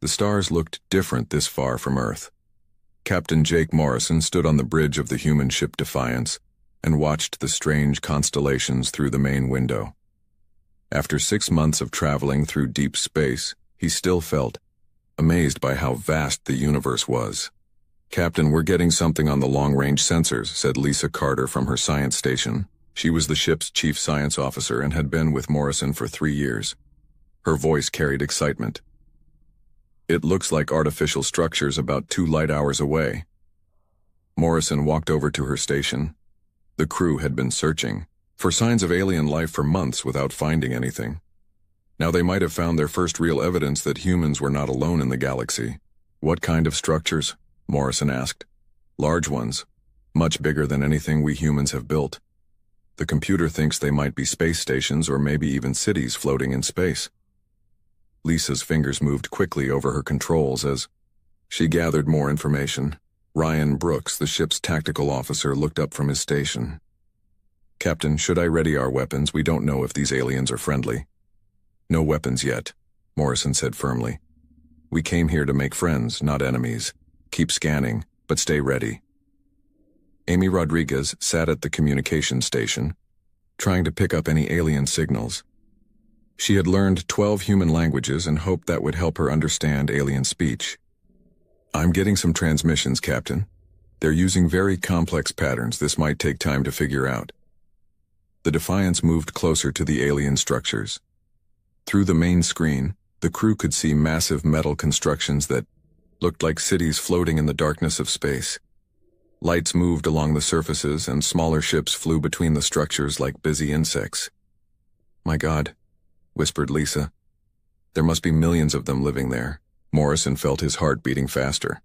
The stars looked different this far from Earth. Captain Jake Morrison stood on the bridge of the human ship Defiance and watched the strange constellations through the main window. After 6 months of traveling through deep space, he still felt amazed by how vast the universe was. "Captain, we're getting something on the long-range sensors," said Lisa Carter from her science station. She was the ship's chief science officer and had been with Morrison for 3 years. Her voice carried excitement. "It looks like artificial structures about 2 light hours away." Morrison walked over to her station. The crew had been searching for signs of alien life for months without finding anything. Now they might have found their first real evidence that humans were not alone in the galaxy. "What kind of structures?" Morrison asked. "Large ones, much bigger than anything we humans have built. The computer thinks they might be space stations or maybe even cities floating in space." Lisa's fingers moved quickly over her controls as she gathered more information. Ryan Brooks, the ship's tactical officer, looked up from his station. "Captain, should I ready our weapons? We don't know if these aliens are friendly." "No weapons yet," Morrison said firmly. "We came here to make friends, not enemies. Keep scanning, but stay ready." Amy Rodriguez sat at the communication station, trying to pick up any alien signals. She had learned 12 human languages and hoped that would help her understand alien speech. "I'm getting some transmissions, Captain. They're using very complex patterns. This might take time to figure out." The Defiance moved closer to the alien structures. Through the main screen, the crew could see massive metal constructions that looked like cities floating in the darkness of space. Lights moved along the surfaces and smaller ships flew between the structures like busy insects. "My God," whispered Lisa. "There must be millions of them living there." Morrison felt his heart beating faster.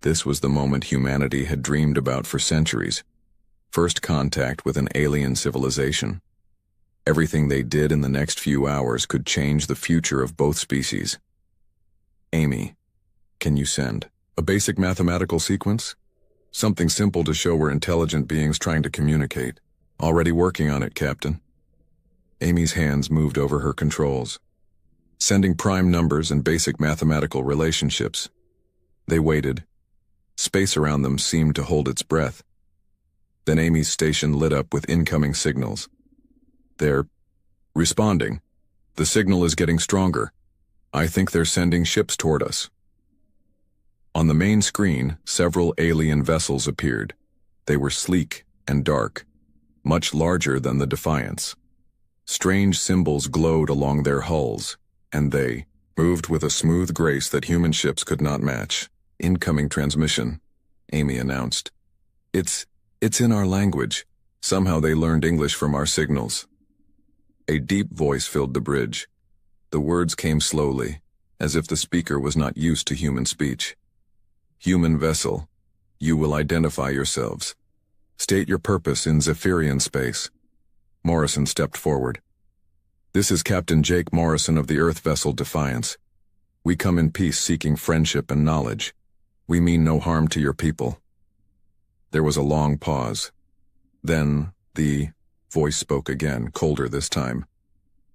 This was the moment humanity had dreamed about for centuries. First contact with an alien civilization. Everything they did in the next few hours could change the future of both species. "Amy, can you send a basic mathematical sequence? Something simple to show we're intelligent beings trying to communicate." "Already working on it, Captain." Amy's hands moved over her controls, sending prime numbers and basic mathematical relationships. They waited. Space around them seemed to hold its breath. Then Amy's station lit up with incoming signals. "They're responding. The signal is getting stronger. I think they're sending ships toward us." On the main screen, several alien vessels appeared. They were sleek and dark, much larger than the Defiance. Strange symbols glowed along their hulls, and they moved with a smooth grace that human ships could not match. "Incoming transmission," Amy announced. It's in our language. Somehow they learned English from our signals." A deep voice filled the bridge. The words came slowly, as if the speaker was not used to human speech. "Human vessel, you will identify yourselves. State your purpose in Zephyrian space." Morrison stepped forward. "This is Captain Jake Morrison of the Earth vessel Defiance. We come in peace seeking friendship and knowledge. We mean no harm to your people." There was a long pause. Then the voice spoke again, colder this time.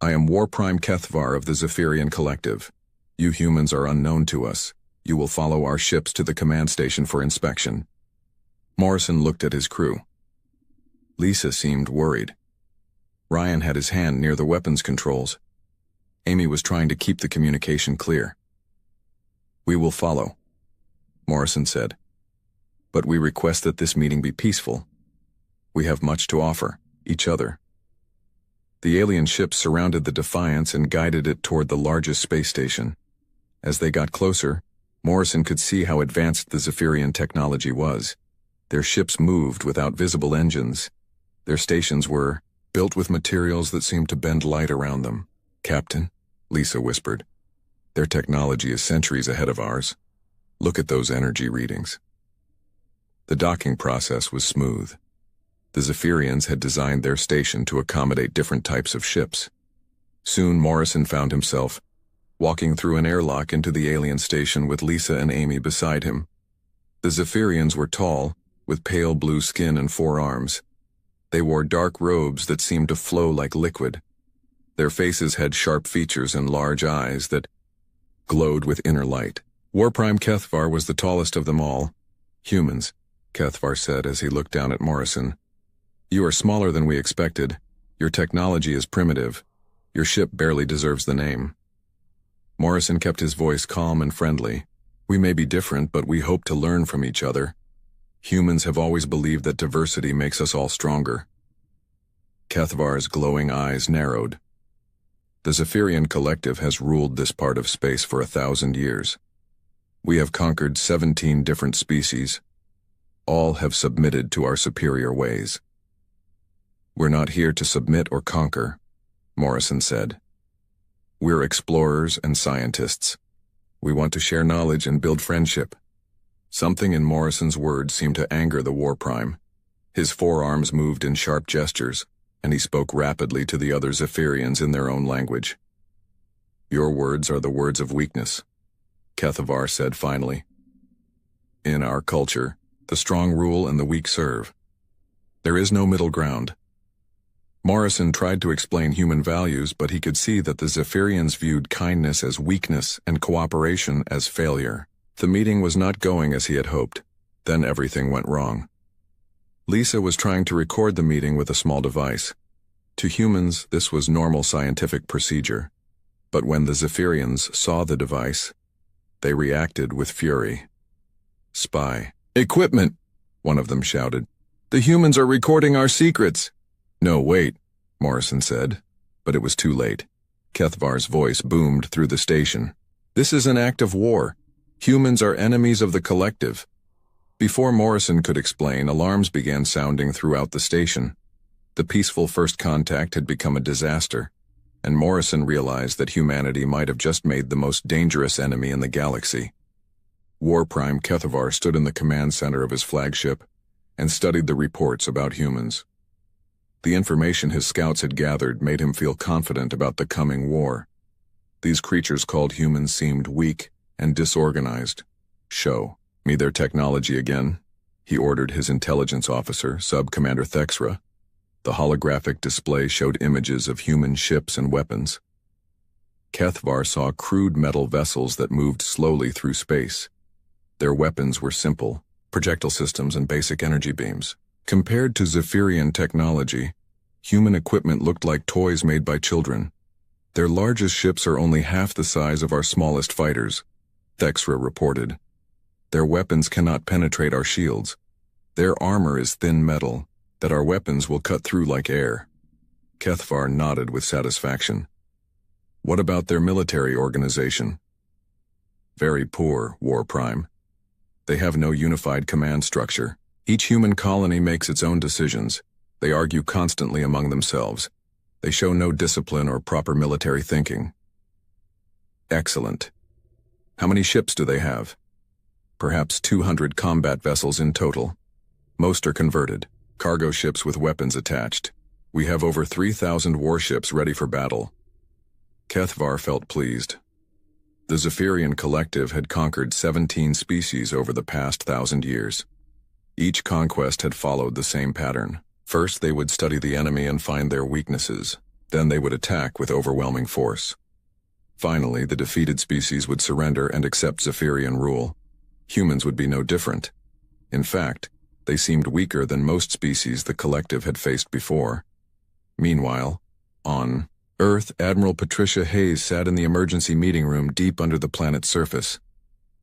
"I am War Prime Kethvar of the Zephyrian Collective. You humans are unknown to us. You will follow our ships to the command station for inspection." Morrison looked at his crew. Lisa seemed worried. Ryan had his hand near the weapons controls. Amy was trying to keep the communication clear. "We will follow," Morrison said. "But we request that this meeting be peaceful. We have much to offer, each other." The alien ship surrounded the Defiance and guided it toward the largest space station. As they got closer, Morrison could see how advanced the Zephyrian technology was. Their ships moved without visible engines. Their stations were built with materials that seemed to bend light around them. "Captain," Lisa whispered, "their technology is centuries ahead of ours. Look at those energy readings." The docking process was smooth. The Zephyrians had designed their station to accommodate different types of ships. Soon Morrison found himself walking through an airlock into the alien station with Lisa and Amy beside him. The Zephyrians were tall, with pale blue skin and 4 arms. They wore dark robes that seemed to flow like liquid. Their faces had sharp features and large eyes that glowed with inner light. War Prime Kethvar was the tallest of them all. Humans, Kethvar said as he looked down at Morrison. You are smaller than we expected. Your technology is primitive. Your ship barely deserves the name. Morrison kept his voice calm and friendly. We may be different, but we hope to learn from each other. Humans have always believed that diversity makes us all stronger. Kethvar's glowing eyes narrowed. The Zephyrian Collective has ruled this part of space for 1,000 years. We have conquered 17 different species. All have submitted to our superior ways. We're not here to submit or conquer, Morrison said. We're explorers and scientists. We want to share knowledge and build friendship. Something in Morrison's words seemed to anger the War Prime. His forearms moved in sharp gestures, and he spoke rapidly to the other Zephyrians in their own language. Your words are the words of weakness, Kethvar said finally. In our culture, the strong rule and the weak serve. There is no middle ground. Morrison tried to explain human values, but he could see that the Zephyrians viewed kindness as weakness and cooperation as failure. The meeting was not going as he had hoped. Then everything went wrong. Lisa was trying to record the meeting with a small device. To humans, this was normal scientific procedure. But when the Zephyrians saw the device, they reacted with fury. Spy. Equipment, one of them shouted. The humans are recording our secrets. No, wait, Morrison said, but it was too late. Kethvar's voice boomed through the station. This is an act of war. Humans are enemies of the collective. Before Morrison could explain, alarms began sounding throughout the station. The peaceful first contact had become a disaster, and Morrison realized that humanity might have just made the most dangerous enemy in the galaxy. War Prime Kethvar stood in the command center of his flagship and studied the reports about humans. The information his scouts had gathered made him feel confident about the coming war. These creatures called humans seemed weak and disorganized. Show me their technology again, he ordered his intelligence officer, Sub-Commander Thexra. The holographic display showed images of human ships and weapons. Kethvar saw crude metal vessels that moved slowly through space. Their weapons were simple, projectile systems and basic energy beams. Compared to Zephyrian technology, human equipment looked like toys made by children. Their largest ships are only half the size of our smallest fighters, Thexra reported. Their weapons cannot penetrate our shields. Their armor is thin metal that our weapons will cut through like air. Kethvar nodded with satisfaction. What about their military organization? Very poor, War Prime. They have no unified command structure. Each human colony makes its own decisions. They argue constantly among themselves. They show no discipline or proper military thinking. Excellent. How many ships do they have? Perhaps 200 combat vessels in total. Most are converted, cargo ships with weapons attached. We have over 3,000 warships ready for battle. Kethvar felt pleased. The Zephyrian Collective had conquered 17 species over the past 1,000 years. Each conquest had followed the same pattern. First, they would study the enemy and find their weaknesses. Then they would attack with overwhelming force. Finally, the defeated species would surrender and accept Zephyrian rule. Humans would be no different. In fact, they seemed weaker than most species the collective had faced before. Meanwhile, on Earth, Admiral Patricia Hayes sat in the emergency meeting room deep under the planet's surface.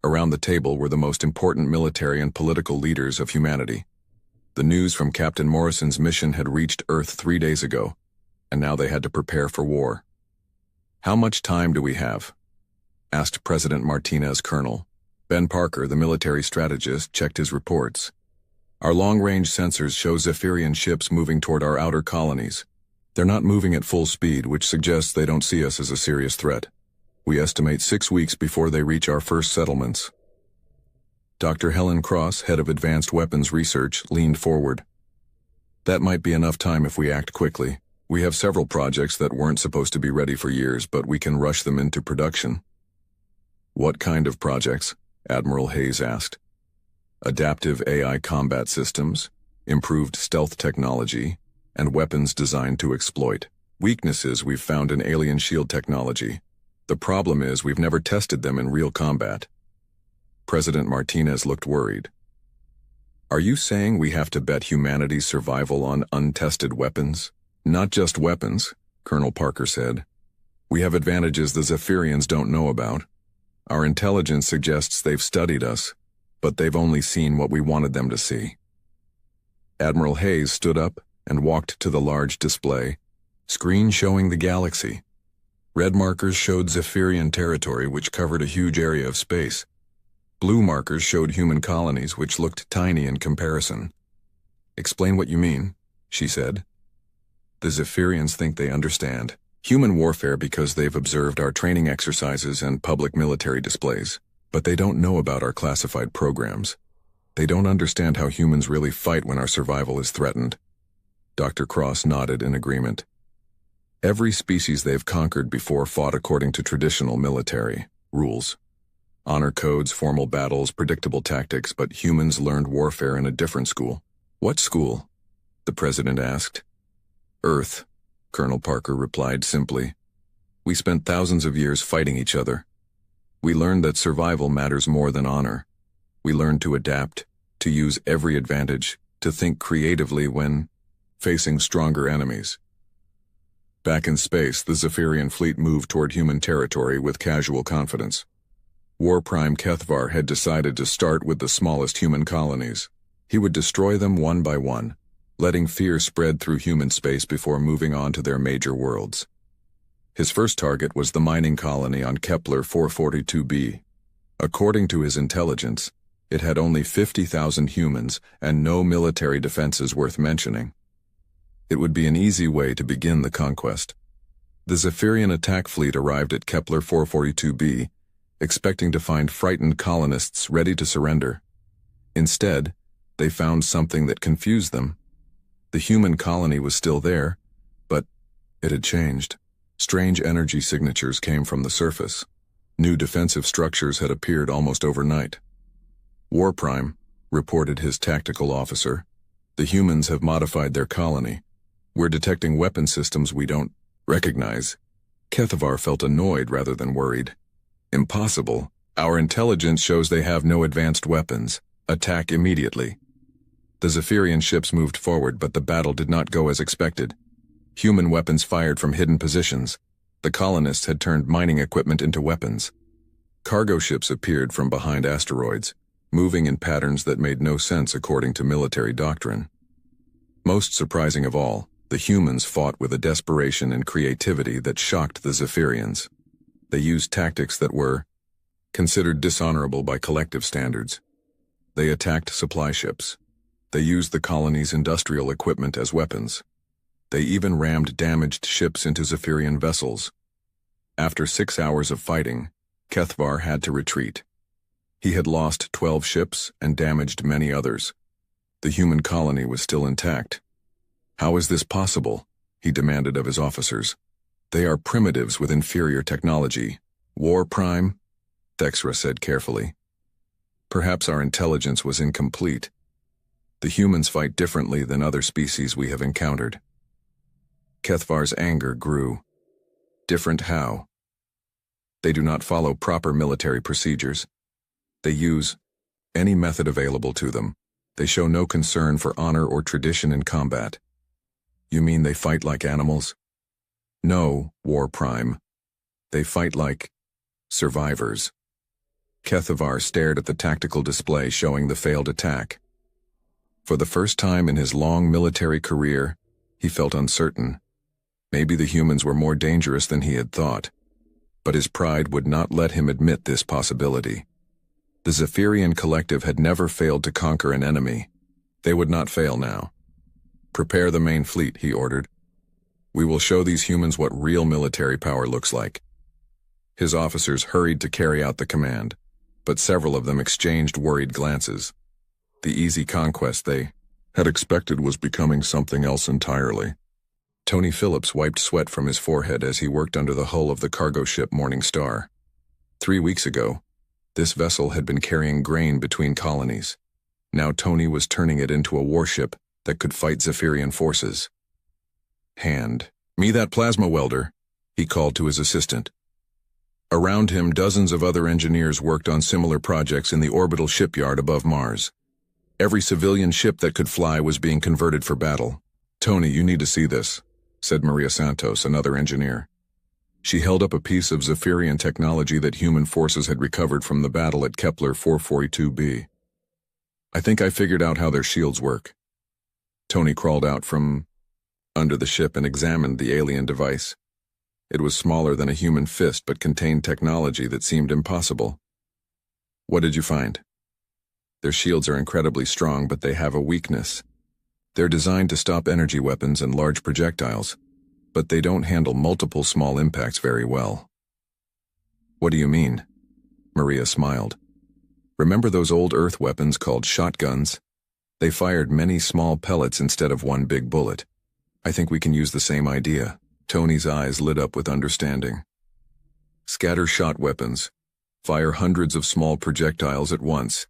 Around the table were the most important military and political leaders of humanity. The news from Captain Morrison's mission had reached Earth 3 days ago, and now they had to prepare for war. How much time do we have? Asked President Martinez Colonel. Ben Parker, the military strategist, checked his reports. Our long-range sensors show Zephyrian ships moving toward our outer colonies. They're not moving at full speed, which suggests they don't see us as a serious threat. We estimate 6 weeks before they reach our first settlements. Dr. Helen Cross, head of Advanced Weapons Research, leaned forward. That might be enough time if we act quickly. We have several projects that weren't supposed to be ready for years, but we can rush them into production. What kind of projects? Admiral Hayes asked. Adaptive AI combat systems, improved stealth technology, and weapons designed to exploit weaknesses we've found in alien shield technology. The problem is we've never tested them in real combat. President Martinez looked worried. Are you saying we have to bet humanity's survival on untested weapons? Not just weapons, Colonel Parker said. We have advantages the Zephyrians don't know about. Our intelligence suggests they've studied us, but they've only seen what we wanted them to see. Admiral Hayes stood up and walked to the large display, screen showing the galaxy. Red markers showed Zephyrian territory, which covered a huge area of space. Blue markers showed human colonies, which looked tiny in comparison. Explain what you mean, she said. The Zephyrians think they understand human warfare because they've observed our training exercises and public military displays, but they don't know about our classified programs. They don't understand how humans really fight when our survival is threatened. Dr. Cross nodded in agreement. Every species they've conquered before fought according to traditional military rules. Honor codes, formal battles, predictable tactics, but humans learned warfare in a different school. What school? The president asked. Earth, Colonel Parker replied simply. We spent thousands of years fighting each other. We learned that survival matters more than honor. We learned to adapt, to use every advantage, to think creatively when facing stronger enemies. Back in space, the Zephyrian fleet moved toward human territory with casual confidence. War Prime Kethvar had decided to start with the smallest human colonies. He would destroy them one by one, letting fear spread through human space before moving on to their major worlds. His first target was the mining colony on Kepler 442b. According to his intelligence, it had only 50,000 humans and no military defenses worth mentioning. It would be an easy way to begin the conquest. The Zephyrian attack fleet arrived at Kepler 442b, expecting to find frightened colonists ready to surrender. Instead, they found something that confused them. The human colony was still there, but it had changed. Strange energy signatures came from the surface. New defensive structures had appeared almost overnight. War Prime, reported his tactical officer, the humans have modified their colony. We're detecting weapon systems we don't recognize. Kethvar felt annoyed rather than worried. Impossible. Our intelligence shows they have no advanced weapons. Attack immediately. The Zephyrian ships moved forward, but the battle did not go as expected. Human weapons fired from hidden positions. The colonists had turned mining equipment into weapons. Cargo ships appeared from behind asteroids, moving in patterns that made no sense according to military doctrine. Most surprising of all, the humans fought with a desperation and creativity that shocked the Zephyrians. They used tactics that were considered dishonorable by collective standards. They attacked supply ships. They used the colony's industrial equipment as weapons. They even rammed damaged ships into Zephyrian vessels. After 6 hours of fighting, Kethvar had to retreat. He had lost 12 ships and damaged many others. The human colony was still intact. How is this possible? He demanded of his officers. They are primitives with inferior technology. War Prime? Thexra said carefully. Perhaps our intelligence was incomplete. The humans fight differently than other species we have encountered. Kethvar's anger grew. Different how? They do not follow proper military procedures. They use any method available to them. They show no concern for honor or tradition in combat. You mean they fight like animals? No, War Prime. They fight like survivors. Kethvar stared at the tactical display showing the failed attack. For the first time in his long military career, he felt uncertain. Maybe the humans were more dangerous than he had thought. But his pride would not let him admit this possibility. The Zephyrian collective had never failed to conquer an enemy. They would not fail now. Prepare the main fleet, he ordered. We will show these humans what real military power looks like. His officers hurried to carry out the command, but several of them exchanged worried glances. The easy conquest they had expected was becoming something else entirely. Tony Phillips wiped sweat from his forehead as he worked under the hull of the cargo ship Morning Star. 3 weeks ago, this vessel had been carrying grain between colonies. Now Tony was turning it into a warship that could fight Zephyrian forces. Hand me that plasma welder, he called to his assistant. Around him, dozens of other engineers worked on similar projects in the orbital shipyard above Mars. Every civilian ship that could fly was being converted for battle. "Tony, you need to see this," said Maria Santos, another engineer. She held up a piece of Zephyrian technology that human forces had recovered from the battle at Kepler 442b. "I think I figured out how their shields work." Tony crawled out from under the ship and examined the alien device. It was smaller than a human fist but contained technology that seemed impossible. "What did you find?" "Their shields are incredibly strong, but they have a weakness. They're designed to stop energy weapons and large projectiles, but they don't handle multiple small impacts very well." "What do you mean?" Maria smiled. "Remember those old Earth weapons called shotguns? They fired many small pellets instead of one big bullet. I think we can use the same idea." Tony's eyes lit up with understanding. "Scatter shot weapons. Fire hundreds of small projectiles at once."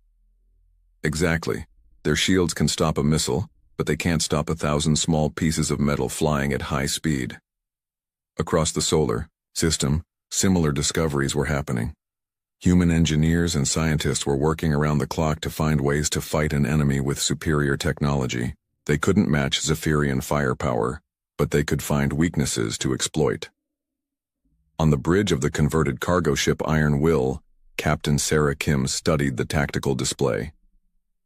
"Exactly. Their shields can stop a missile, but they can't stop 1,000 small pieces of metal flying at high speed." Across the solar system, similar discoveries were happening. Human engineers and scientists were working around the clock to find ways to fight an enemy with superior technology. They couldn't match Zephyrian firepower, but they could find weaknesses to exploit. On the bridge of the converted cargo ship Iron Will, Captain Sarah Kim studied the tactical display.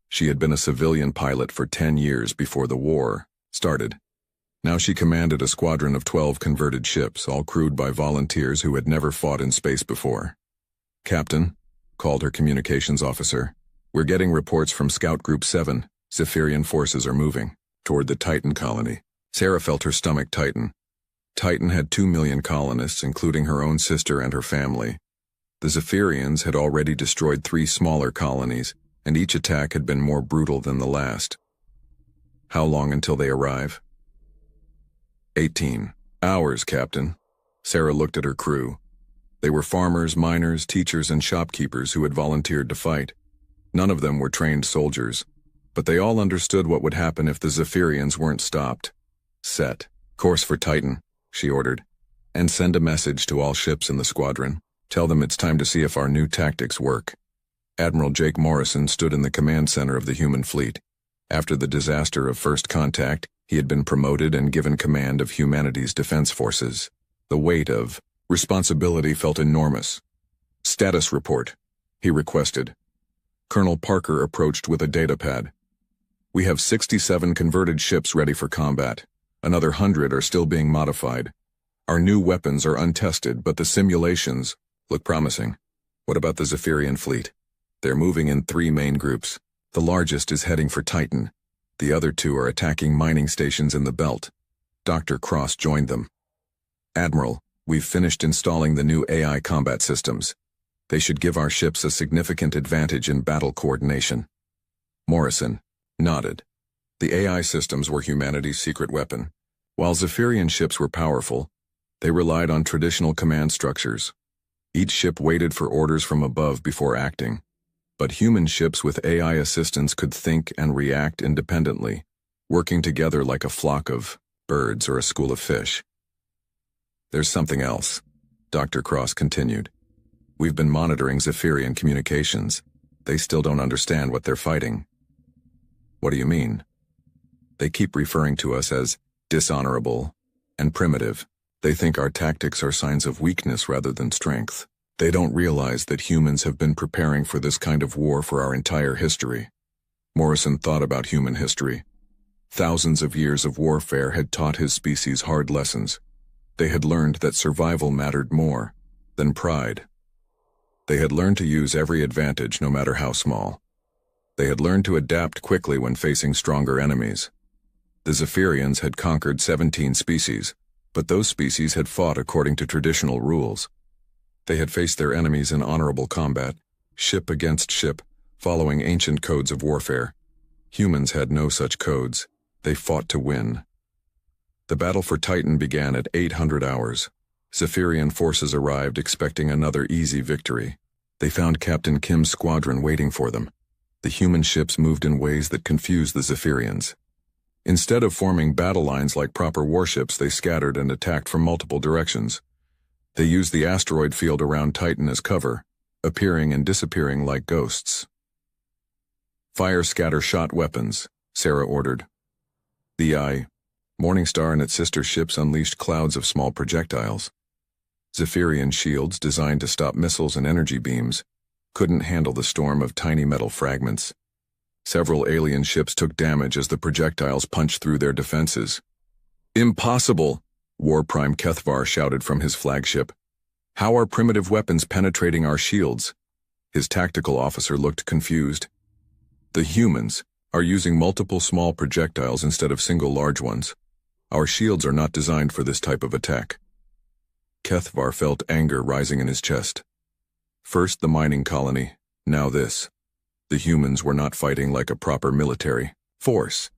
She had been a civilian pilot for 10 years before the war started. Now she commanded a squadron of 12 converted ships, all crewed by volunteers who had never fought in space before. "Captain," called her communications officer, "we're getting reports from Scout Group 7. Zephyrian forces are moving toward the Titan colony." Sarah felt her stomach tighten. Titan had 2 million colonists, including her own sister and her family. The Zephyrians had already destroyed 3 smaller colonies, and each attack had been more brutal than the last. "How long until they arrive?" 18 hours, Captain." Sarah looked at her crew. They were farmers, miners, teachers, and shopkeepers who had volunteered to fight. None of them were trained soldiers, but they all understood what would happen if the Zephyrians weren't stopped. "Set course for Titan," she ordered, "and send a message to all ships in the squadron. Tell them it's time to see if our new tactics work." Admiral Jake Morrison stood in the command center of the human fleet. After the disaster of First Contact, he had been promoted and given command of humanity's defense forces. The weight of responsibility felt enormous. "Status report," he requested. Colonel Parker approached with a datapad. "We have 67 converted ships ready for combat. Another 100 are still being modified. Our new weapons are untested, but the simulations look promising." "What about the Zephyrian fleet?" "They're moving in 3 main groups. The largest is heading for Titan. The other 2 are attacking mining stations in the belt." Dr. Cross joined them. "Admiral, we've finished installing the new AI combat systems. They should give our ships a significant advantage in battle coordination." Morrison nodded. The AI systems were humanity's secret weapon. While Zephyrian ships were powerful, they relied on traditional command structures. Each ship waited for orders from above before acting. But human ships with AI assistance could think and react independently, working together like a flock of birds or a school of fish. "There's something else," Dr. Cross continued. "We've been monitoring Zephyrian communications. They still don't understand what they're fighting." "What do you mean?" "They keep referring to us as dishonorable and primitive. They think our tactics are signs of weakness rather than strength. They don't realize that humans have been preparing for this kind of war for our entire history." Morrison thought about human history. Thousands of years of warfare had taught his species hard lessons. They had learned that survival mattered more than pride. They had learned to use every advantage, no matter how small. They had learned to adapt quickly when facing stronger enemies. The Zephyrians had conquered 17 species, but those species had fought according to traditional rules. They had faced their enemies in honorable combat, ship against ship, following ancient codes of warfare. Humans had no such codes. They fought to win. The battle for Titan began at 800 hours. Zephyrian forces arrived expecting another easy victory. They found Captain Kim's squadron waiting for them. The human ships moved in ways that confused the Zephyrians. Instead of forming battle lines like proper warships, they scattered and attacked from multiple directions. They used the asteroid field around Titan as cover, appearing and disappearing like ghosts. "Fire scatter shot weapons," Sarah ordered. The Morningstar and its sister ships unleashed clouds of small projectiles. Zephyrian shields designed to stop missiles and energy beams couldn't handle the storm of tiny metal fragments. Several alien ships took damage as the projectiles punched through their defenses. "Impossible!" War Prime Kethvar shouted from his flagship. "How are primitive weapons penetrating our shields?" His tactical officer looked confused. "The humans are using multiple small projectiles instead of single large ones. Our shields are not designed for this type of attack." Kethvar felt anger rising in his chest. First the mining colony, now this. The humans were not fighting like a proper military force.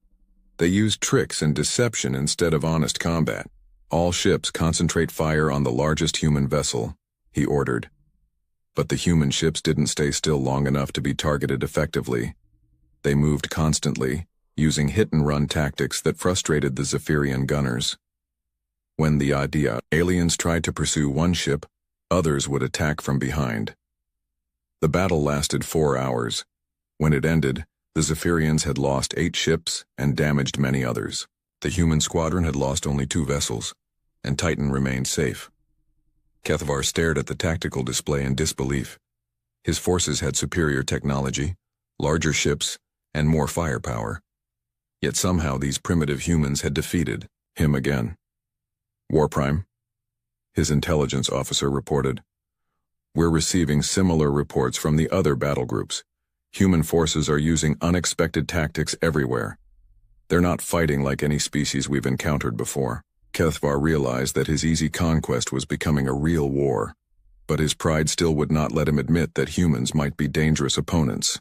They used tricks and deception instead of honest combat. "All ships concentrate fire on the largest human vessel," he ordered. But the human ships didn't stay still long enough to be targeted effectively. They moved constantly, using hit-and-run tactics that frustrated the Zephyrian gunners. When the aliens tried to pursue one ship, others would attack from behind. The battle lasted 4 hours. When it ended, the Zephyrians had lost 8 ships and damaged many others. The human squadron had lost only 2 vessels, and Titan remained safe. Kethvar stared at the tactical display in disbelief. His forces had superior technology, larger ships, and more firepower. Yet somehow these primitive humans had defeated him again. "War Prime," his intelligence officer reported. "We're receiving similar reports from the other battle groups. Human forces are using unexpected tactics everywhere. They're not fighting like any species we've encountered before." Kethvar realized that his easy conquest was becoming a real war, but his pride still would not let him admit that humans might be dangerous opponents.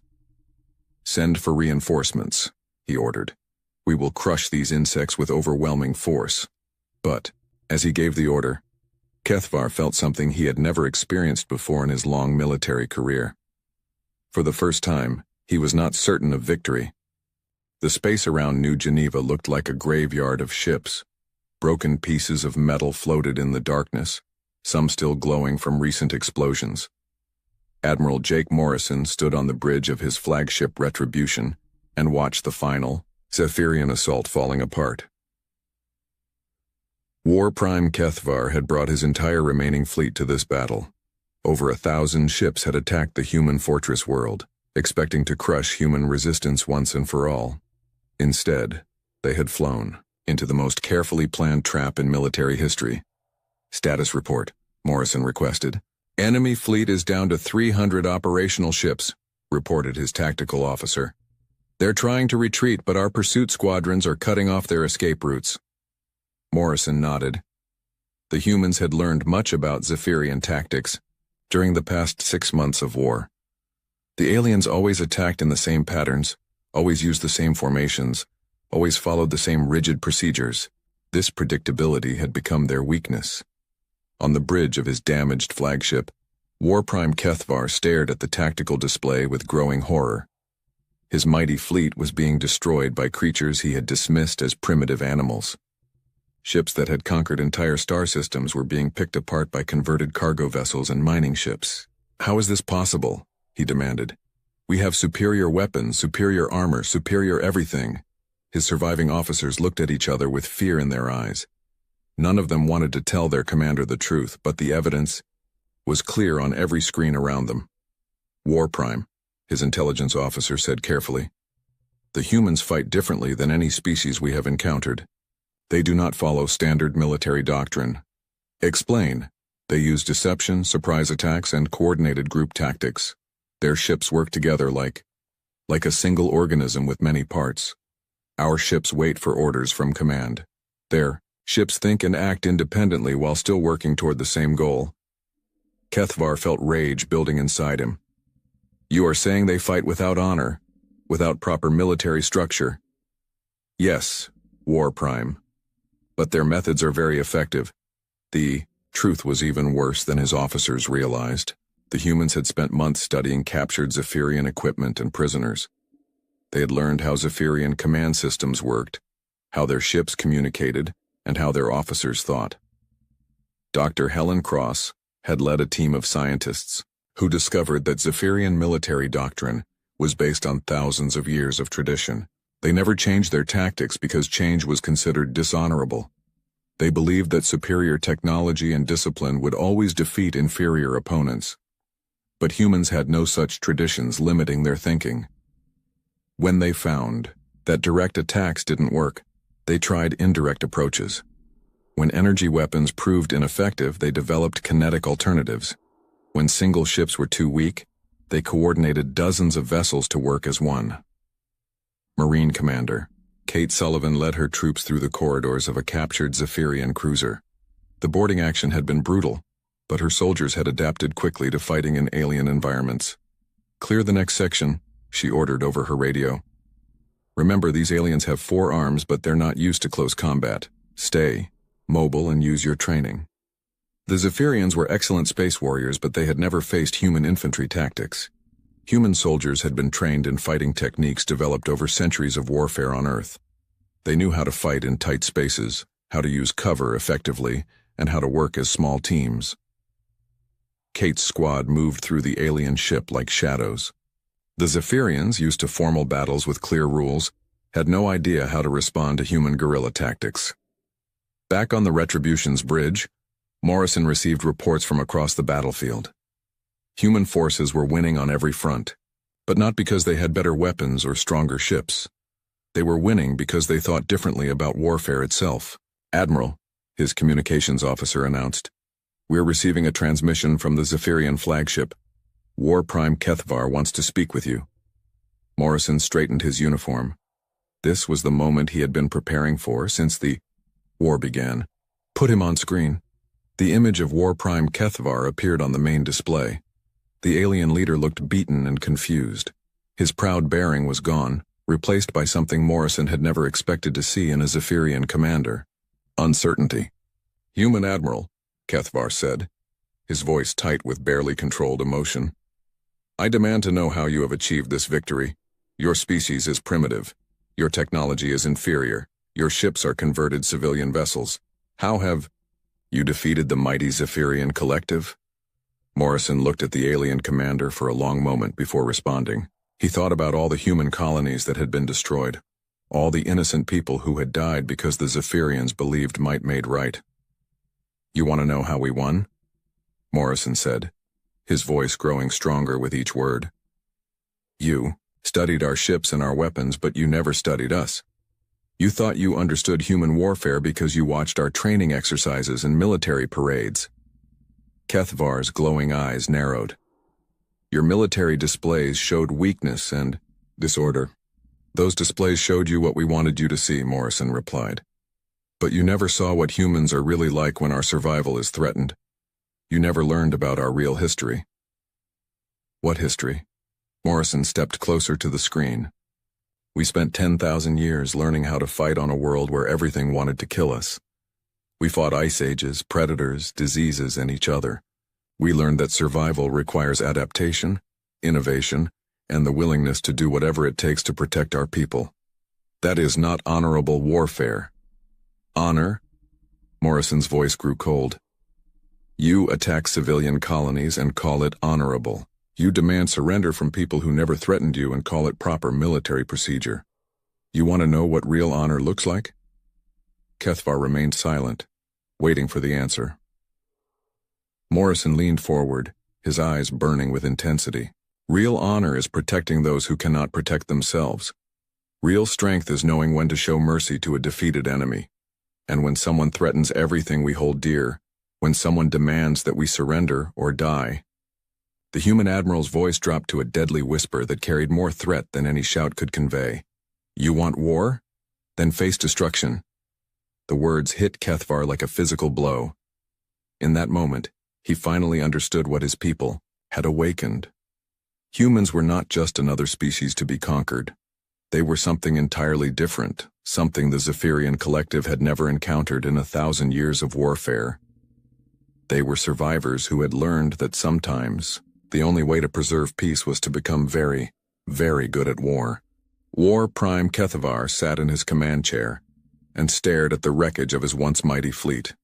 "Send for reinforcements," he ordered. "We will crush these insects with overwhelming force." But, as he gave the order, Kethvar felt something he had never experienced before in his long military career. For the first time, he was not certain of victory. The space around New Geneva looked like a graveyard of ships. Broken pieces of metal floated in the darkness, some still glowing from recent explosions. Admiral Jake Morrison stood on the bridge of his flagship Retribution and watched the final Zephyrian assault falling apart. War Prime Kethvar had brought his entire remaining fleet to this battle. Over 1,000 ships had attacked the human fortress world, expecting to crush human resistance once and for all. Instead, they had flown into the most carefully planned trap in military history. "Status report," Morrison requested. "Enemy fleet is down to 300 operational ships," reported his tactical officer. "They're trying to retreat, but our pursuit squadrons are cutting off their escape routes." Morrison nodded. The humans had learned much about Zephyrian tactics during the past 6 months of war. The aliens always attacked in the same patterns, always used the same formations, always followed the same rigid procedures. This predictability had become their weakness. On the bridge of his damaged flagship, War Prime Kethvar stared at the tactical display with growing horror. His mighty fleet was being destroyed by creatures he had dismissed as primitive animals. Ships that had conquered entire star systems were being picked apart by converted cargo vessels and mining ships. "How is this possible?" he demanded. "We have superior weapons, superior armor, superior everything." His surviving officers looked at each other with fear in their eyes. None of them wanted to tell their commander the truth, but the evidence was clear on every screen around them. "War Prime," his intelligence officer said carefully. "The humans fight differently than any species we have encountered. They do not follow standard military doctrine." "Explain." "They use deception, surprise attacks, and coordinated group tactics. Their ships work together like a single organism with many parts. Our ships wait for orders from command. Their ships think and act independently while still working toward the same goal." Kethvar felt rage building inside him. "You are saying they fight without honor, without proper military structure?" "Yes, War Prime. But their methods are very effective." The truth was even worse than his officers realized. The humans had spent months studying captured Zephyrian equipment and prisoners. They had learned how Zephyrian command systems worked, how their ships communicated, and how their officers thought. Dr. Helen Cross had led a team of scientists who discovered that Zephyrian military doctrine was based on thousands of years of tradition. They never changed their tactics because change was considered dishonorable. They believed that superior technology and discipline would always defeat inferior opponents. But humans had no such traditions limiting their thinking. When they found that direct attacks didn't work, they tried indirect approaches. When energy weapons proved ineffective, they developed kinetic alternatives. When single ships were too weak, they coordinated dozens of vessels to work as one. Marine Commander Kate Sullivan led her troops through the corridors of a captured Zephyrian cruiser. The boarding action had been brutal, but her soldiers had adapted quickly to fighting in alien environments. "Clear the next section," she ordered over her radio. "Remember, these aliens have 4 arms, but they're not used to close combat. Stay mobile and use your training." The Zephyrians were excellent space warriors, but they had never faced human infantry tactics. Human soldiers had been trained in fighting techniques developed over centuries of warfare on Earth. They knew how to fight in tight spaces, how to use cover effectively, and how to work as small teams. Kate's squad moved through the alien ship like shadows. The Zephyrians, used to formal battles with clear rules, had no idea how to respond to human guerrilla tactics. Back on the Retribution's bridge, Morrison received reports from across the battlefield. Human forces were winning on every front, but not because they had better weapons or stronger ships. They were winning because they thought differently about warfare itself. "Admiral," his communications officer announced, "we're receiving a transmission from the Zephyrian flagship. War Prime Kethvar wants to speak with you." Morrison straightened his uniform. This was the moment he had been preparing for since the war began. "Put him on screen." The image of War Prime Kethvar appeared on the main display. The alien leader looked beaten and confused. His proud bearing was gone, replaced by something Morrison had never expected to see in a Zephyrian commander: uncertainty. "Human Admiral," Kethvar said, his voice tight with barely controlled emotion, "I demand to know how you have achieved this victory. Your species is primitive. Your technology is inferior. Your ships are converted civilian vessels. How have you defeated the mighty Zephyrian collective?" Morrison looked at the alien commander for a long moment before responding. He thought about all the human colonies that had been destroyed, all the innocent people who had died because the Zephyrians believed might made right. "You want to know how we won?" Morrison said, his voice growing stronger with each word. "You studied our ships and our weapons, but you never studied us. You thought you understood human warfare because you watched our training exercises and military parades." Kethvar's glowing eyes narrowed. "Your military displays showed weakness and disorder. Those displays showed you what we wanted you to see," Morrison replied. "But you never saw what humans are really like when our survival is threatened. You never learned about our real history." "What history?" Morrison stepped closer to the screen. "We spent 10,000 years learning how to fight on a world where everything wanted to kill us. We fought ice ages, predators, diseases, and each other. We learned that survival requires adaptation, innovation, and the willingness to do whatever it takes to protect our people. That is not honorable warfare." "Honor?" Morrison's voice grew cold. "You attack civilian colonies and call it honorable. You demand surrender from people who never threatened you and call it proper military procedure. You want to know what real honor looks like?" Kethvar remained silent, waiting for the answer. Morrison leaned forward, his eyes burning with intensity. "Real honor is protecting those who cannot protect themselves. Real strength is knowing when to show mercy to a defeated enemy. And when someone threatens everything we hold dear, when someone demands that we surrender or die." The human admiral's voice dropped to a deadly whisper that carried more threat than any shout could convey. "You want war? Then face destruction." The words hit Kethvar like a physical blow. In that moment, he finally understood what his people had awakened. Humans were not just another species to be conquered. They were something entirely different, something the Zephyrian collective had never encountered in 1,000 years of warfare. They were survivors who had learned that sometimes the only way to preserve peace was to become very, very good at war. War Prime Kethvar sat in his command chair and stared at the wreckage of his once mighty fleet.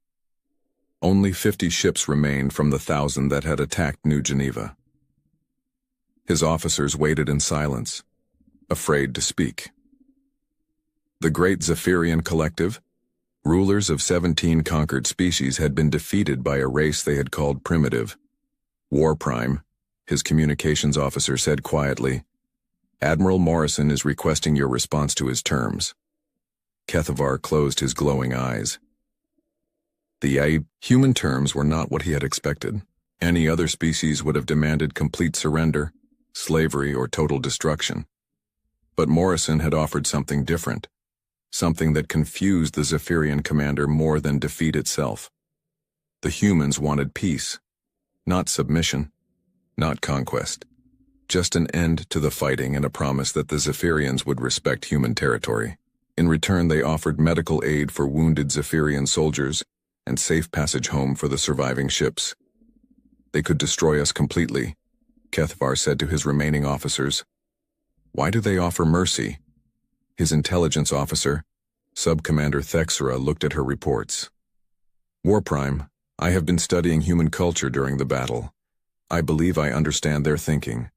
Only 50 ships remained from the 1,000 that had attacked New Geneva. His officers waited in silence, afraid to speak. The Great Zephyrian Collective, rulers of 17 conquered species, had been defeated by a race they had called primitive. War Prime, his communications officer said quietly, "Admiral Morrison is requesting your response to his terms." Kethavar closed his glowing eyes. The human terms were not what he had expected. Any other species would have demanded complete surrender, slavery, or total destruction. But Morrison had offered something different, something that confused the Zephyrian commander more than defeat itself. The humans wanted peace, not submission, not conquest. Just an end to the fighting and a promise that the Zephyrians would respect human territory. In return, they offered medical aid for wounded Zephyrian soldiers and safe passage home for the surviving ships. "They could destroy us completely," Kethavar said to his remaining officers. "Why do they offer mercy?" His intelligence officer, Sub-Commander Thexera, looked at her reports. "War Prime, I have been studying human culture during the battle. I believe I understand their thinking."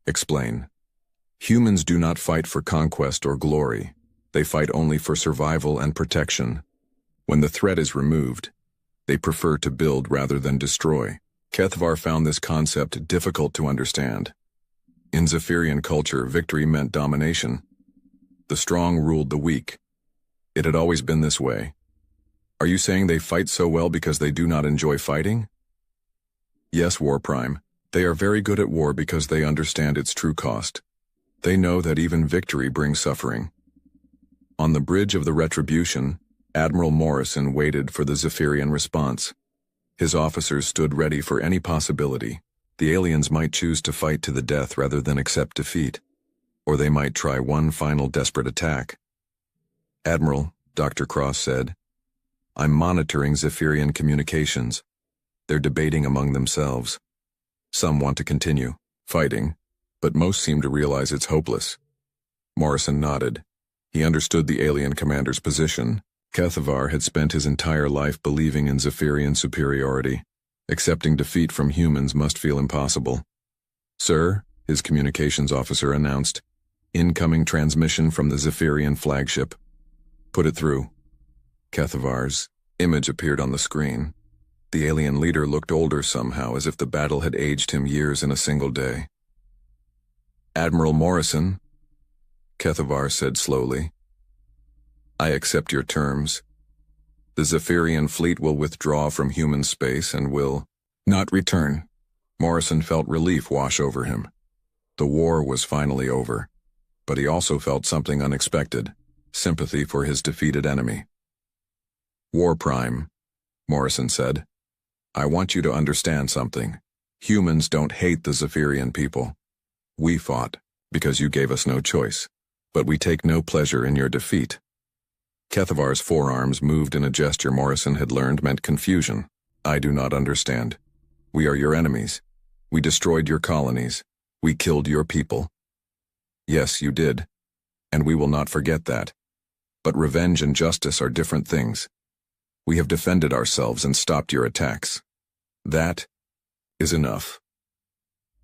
"Explain." "Humans do not fight for conquest or glory. They fight only for survival and protection. When the threat is removed, they prefer to build rather than destroy." Kethavar found this concept difficult to understand. In Zephyrian culture, victory meant domination. The strong ruled the weak. It had always been this way. "Are you saying they fight so well because they do not enjoy fighting?" "Yes, War Prime. They are very good at war because they understand its true cost. They know that even victory brings suffering." On the bridge of the Retribution, Admiral Morrison waited for the Zephyrian response. His officers stood ready for any possibility. The aliens might choose to fight to the death rather than accept defeat, or they might try one final desperate attack. "Admiral," Dr. Cross said, "I'm monitoring Zephyrian communications. They're debating among themselves. Some want to continue fighting, but most seem to realize it's hopeless." Morrison nodded. He understood the alien commander's position. Kethavar had spent his entire life believing in Zephyrian superiority. Accepting defeat from humans must feel impossible. "Sir," his communications officer announced, "incoming transmission from the Zephyrian flagship." "Put it through." Kethavar's image appeared on the screen. The alien leader looked older somehow, as if the battle had aged him years in a single day. "Admiral Morrison," Kethavar said slowly, "I accept your terms. The Zephyrian fleet will withdraw from human space and will not return." Morrison felt relief wash over him. The war was finally over, but he also felt something unexpected, sympathy for his defeated enemy. "War Prime," Morrison said, "I want you to understand something. Humans don't hate the Zephyrian people. We fought because you gave us no choice, but we take no pleasure in your defeat." Kethavar's forearms moved in a gesture Morrison had learned meant confusion. "I do not understand. We are your enemies. We destroyed your colonies. We killed your people." "Yes, you did, and we will not forget that. But revenge and justice are different things. We have defended ourselves and stopped your attacks. That is enough.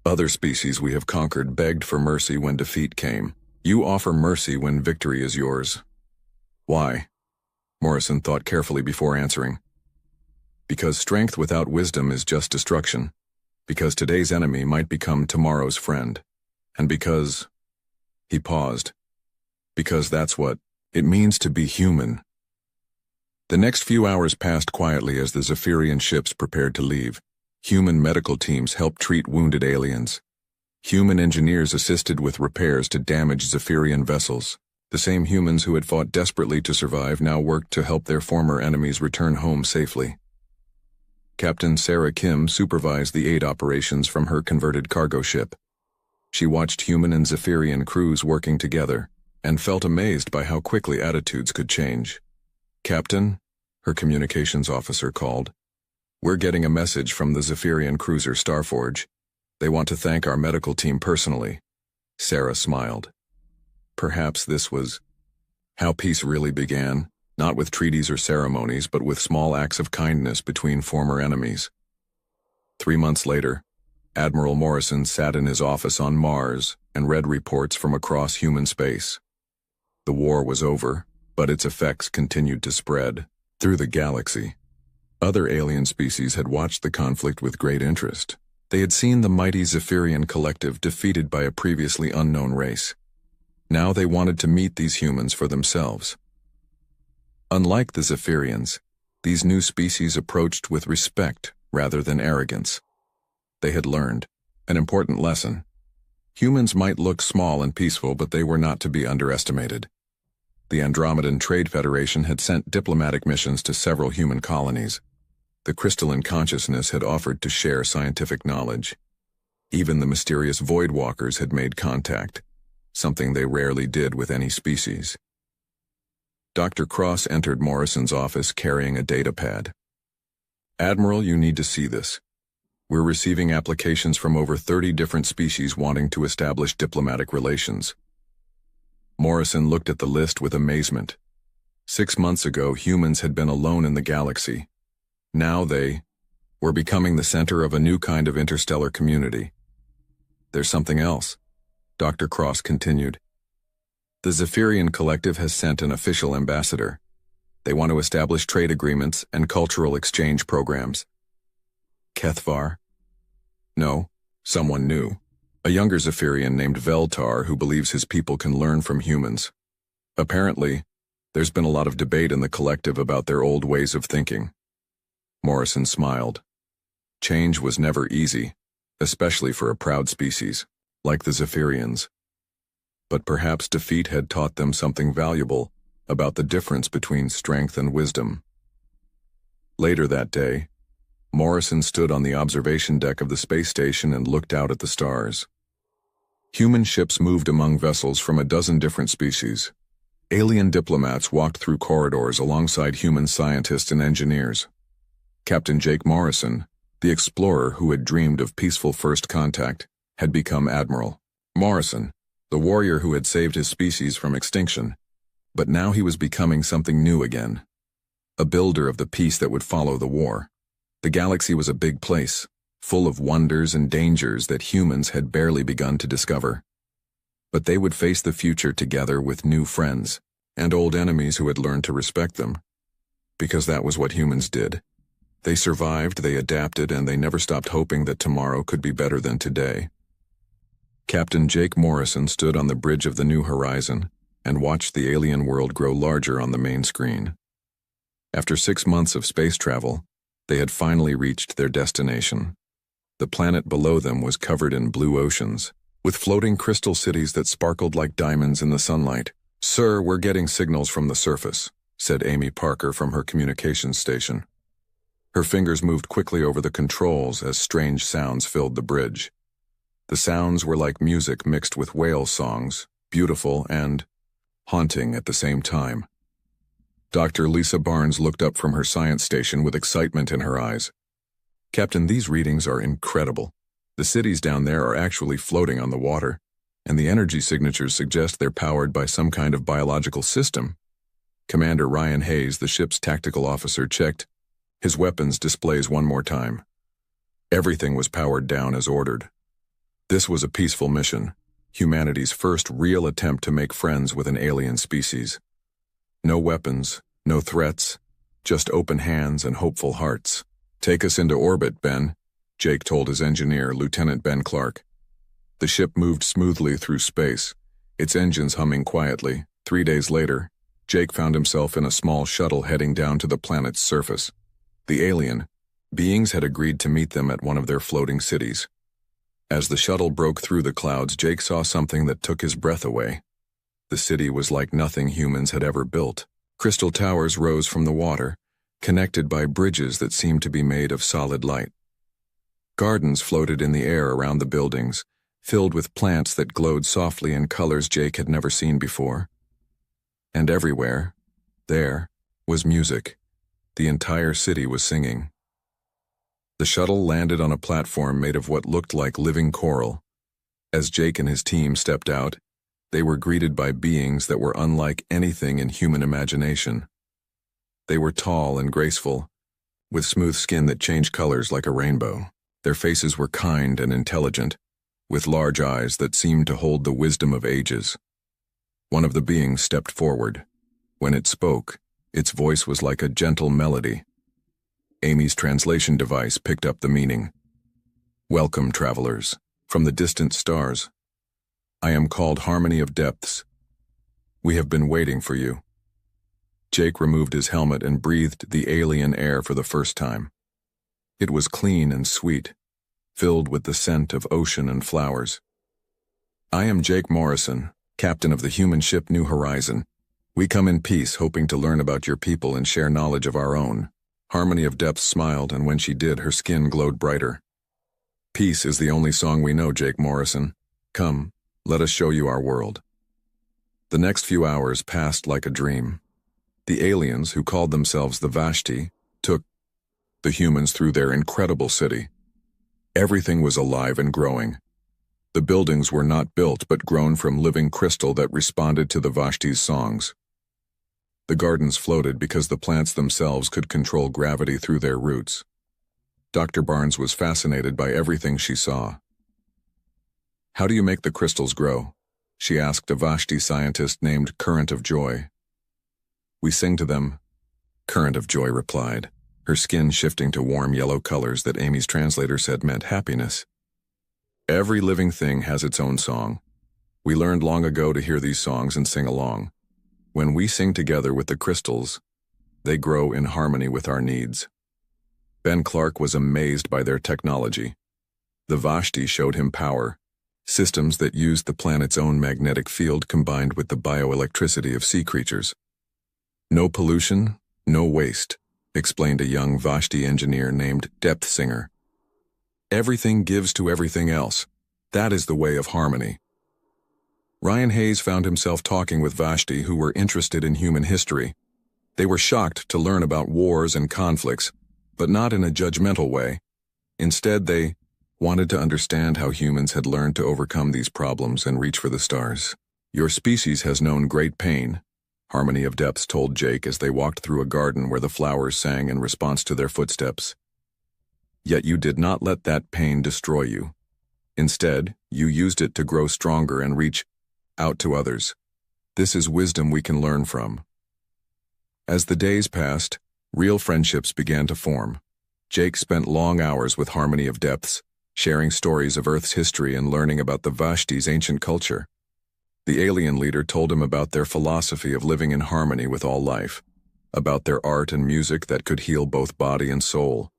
Other species we have conquered begged for mercy when defeat came. You offer mercy when victory is yours. Why?" Morrison thought carefully before answering. "Because strength without wisdom is just destruction. Because today's enemy might become tomorrow's friend. And because—" He paused. "Because that's what it means to be human." The next few hours passed quietly as the Zephyrian ships prepared to leave. Human medical teams helped treat wounded aliens. Human engineers assisted with repairs to damaged Zephyrian vessels. The same humans who had fought desperately to survive now worked to help their former enemies return home safely. Captain Sarah Kim supervised the aid operations from her converted cargo ship. She watched human and Zephyrian crews working together, and felt amazed by how quickly attitudes could change. "Captain," her communications officer called, "we're getting a message from the Zephyrian cruiser Starforge. They want to thank our medical team personally." Sarah smiled. Perhaps this was how peace really began. not with treaties or ceremonies, but with small acts of kindness between former enemies. 3 months later, Admiral Morrison sat in his office on Mars and read reports from across human space. The war was over, but its effects continued to spread through the galaxy. Other alien species had watched the conflict with great interest. They had seen the mighty Zephyrian collective defeated by a previously unknown race. Now they wanted to meet these humans for themselves. Unlike the Zephyrians, these new species approached with respect rather than arrogance. They had learned an important lesson. Humans might look small and peaceful, but they were not to be underestimated. The Andromedan Trade Federation had sent diplomatic missions to several human colonies. The crystalline consciousness had offered to share scientific knowledge. Even the mysterious Void Walkers had made contact, something they rarely did with any species. Dr. Cross entered Morrison's office carrying a datapad. "Admiral, you need to see this. We're receiving applications from over 30 different species wanting to establish diplomatic relations." Morrison looked at the list with amazement. 6 months ago, humans had been alone in the galaxy. Now they were becoming the center of a new kind of interstellar community. "There's something else," Dr. Cross continued. "The Zephyrian Collective has sent an official ambassador. They want to establish trade agreements and cultural exchange programs." Kethvar? No, someone new. A younger Zephyrian named Veltar who believes his people can learn from humans. Apparently, there's been a lot of debate in the collective about their old ways of thinking. Morrison smiled. Change was never easy, especially for a proud species, like the Zephyrians. But perhaps defeat had taught them something valuable about the difference between strength and wisdom. Later that day, Morrison stood on the observation deck of the space station and looked out at the stars. Human ships moved among vessels from a dozen different species. Alien diplomats walked through corridors alongside human scientists and engineers. Captain Jake Morrison, the explorer who had dreamed of peaceful first contact, had become Admiral. Morrison, the warrior who had saved his species from extinction. But now he was becoming something new again. A builder of the peace that would follow the war. The galaxy was a big place, full of wonders and dangers that humans had barely begun to discover. But they would face the future together with new friends, and old enemies who had learned to respect them. Because that was what humans did. They survived, they adapted, and they never stopped hoping that tomorrow could be better than today. Captain Jake Morrison stood on the bridge of the New Horizon and watched the alien world grow larger on the main screen. After 6 months of space travel, they had finally reached their destination. The planet below them was covered in blue oceans, with floating crystal cities that sparkled like diamonds in the sunlight. "Sir, we're getting signals from the surface," said Amy Parker from her communications station. Her fingers moved quickly over the controls as strange sounds filled the bridge. The sounds were like music mixed with whale songs, beautiful and haunting at the same time. Dr. Lisa Barnes looked up from her science station with excitement in her eyes. "Captain, these readings are incredible. The cities down there are actually floating on the water, and the energy signatures suggest they're powered by some kind of biological system." Commander Ryan Hayes, the ship's tactical officer, checked his weapons displays one more time. Everything was powered down as ordered. This was a peaceful mission, humanity's first real attempt to make friends with an alien species. No weapons, no threats, just open hands and hopeful hearts. "Take us into orbit, Ben," Jake told his engineer, Lieutenant Ben Clark. The ship moved smoothly through space, its engines humming quietly. 3 days later, Jake found himself in a small shuttle heading down to the planet's surface. The alien beings had agreed to meet them at one of their floating cities. As the shuttle broke through the clouds, Jake saw something that took his breath away. The city was like nothing humans had ever built. Crystal towers rose from the water, connected by bridges that seemed to be made of solid light. Gardens floated in the air around the buildings, filled with plants that glowed softly in colors Jake had never seen before. And everywhere, there, was music. The entire city was singing. The shuttle landed on a platform made of what looked like living coral. As Jake and his team stepped out, they were greeted by beings that were unlike anything in human imagination. They were tall and graceful, with smooth skin that changed colors like a rainbow. Their faces were kind and intelligent, with large eyes that seemed to hold the wisdom of ages. One of the beings stepped forward. When it spoke, its voice was like a gentle melody. Amy's translation device picked up the meaning. "Welcome, travelers, from the distant stars. I am called Harmony of Depths. We have been waiting for you." Jake removed his helmet and breathed the alien air for the first time. It was clean and sweet, filled with the scent of ocean and flowers. "I am Jake Morrison, captain of the human ship New Horizon. We come in peace, hoping to learn about your people and share knowledge of our own." Harmony of Depths smiled, and when she did, her skin glowed brighter. "Peace is the only song we know, Jake Morrison. Come, let us show you our world." The next few hours passed like a dream. The aliens, who called themselves the Vashti, took the humans through their incredible city. Everything was alive and growing. The buildings were not built but grown from living crystal that responded to the Vashti's songs. The gardens floated because the plants themselves could control gravity through their roots. Dr. Barnes was fascinated by everything she saw. "How do you make the crystals grow?" she asked a Vashti scientist named Current of Joy. "We sing to them," Current of Joy replied, her skin shifting to warm yellow colors that Amy's translator said meant happiness. "Every living thing has its own song. We learned long ago to hear these songs and sing along. When we sing together with the crystals, they grow in harmony with our needs." Ben Clark was amazed by their technology. The Vashti showed him power, systems that used the planet's own magnetic field combined with the bioelectricity of sea creatures. "No pollution, no waste," explained a young Vashti engineer named Depth Singer. "Everything gives to everything else. That is the way of harmony." Ryan Hayes found himself talking with Vashti who were interested in human history. They were shocked to learn about wars and conflicts, but not in a judgmental way. Instead, they wanted to understand how humans had learned to overcome these problems and reach for the stars. "Your species has known great pain," Harmony of Depths told Jake as they walked through a garden where the flowers sang in response to their footsteps. "Yet you did not let that pain destroy you. Instead, you used it to grow stronger and reach out to others. This is wisdom we can learn from." As the days passed, real friendships began to form. Jake spent long hours with Harmony of Depths, sharing stories of Earth's history and learning about the Vashti's ancient culture. The alien leader told him about their philosophy of living in harmony with all life, about their art and music that could heal both body and soul.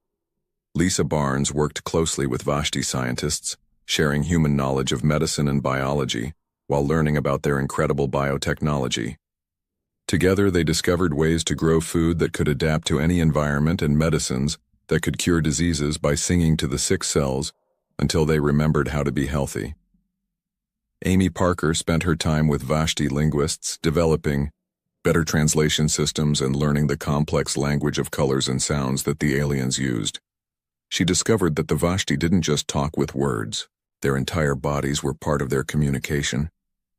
Lisa Barnes worked closely with Vashti scientists, sharing human knowledge of medicine and biology, while learning about their incredible biotechnology. Together, they discovered ways to grow food that could adapt to any environment and medicines that could cure diseases by singing to the sick cells until they remembered how to be healthy. Amy Parker spent her time with Vashti linguists, developing better translation systems and learning the complex language of colors and sounds that the aliens used. She discovered that the Vashti didn't just talk with words. Their entire bodies were part of their communication,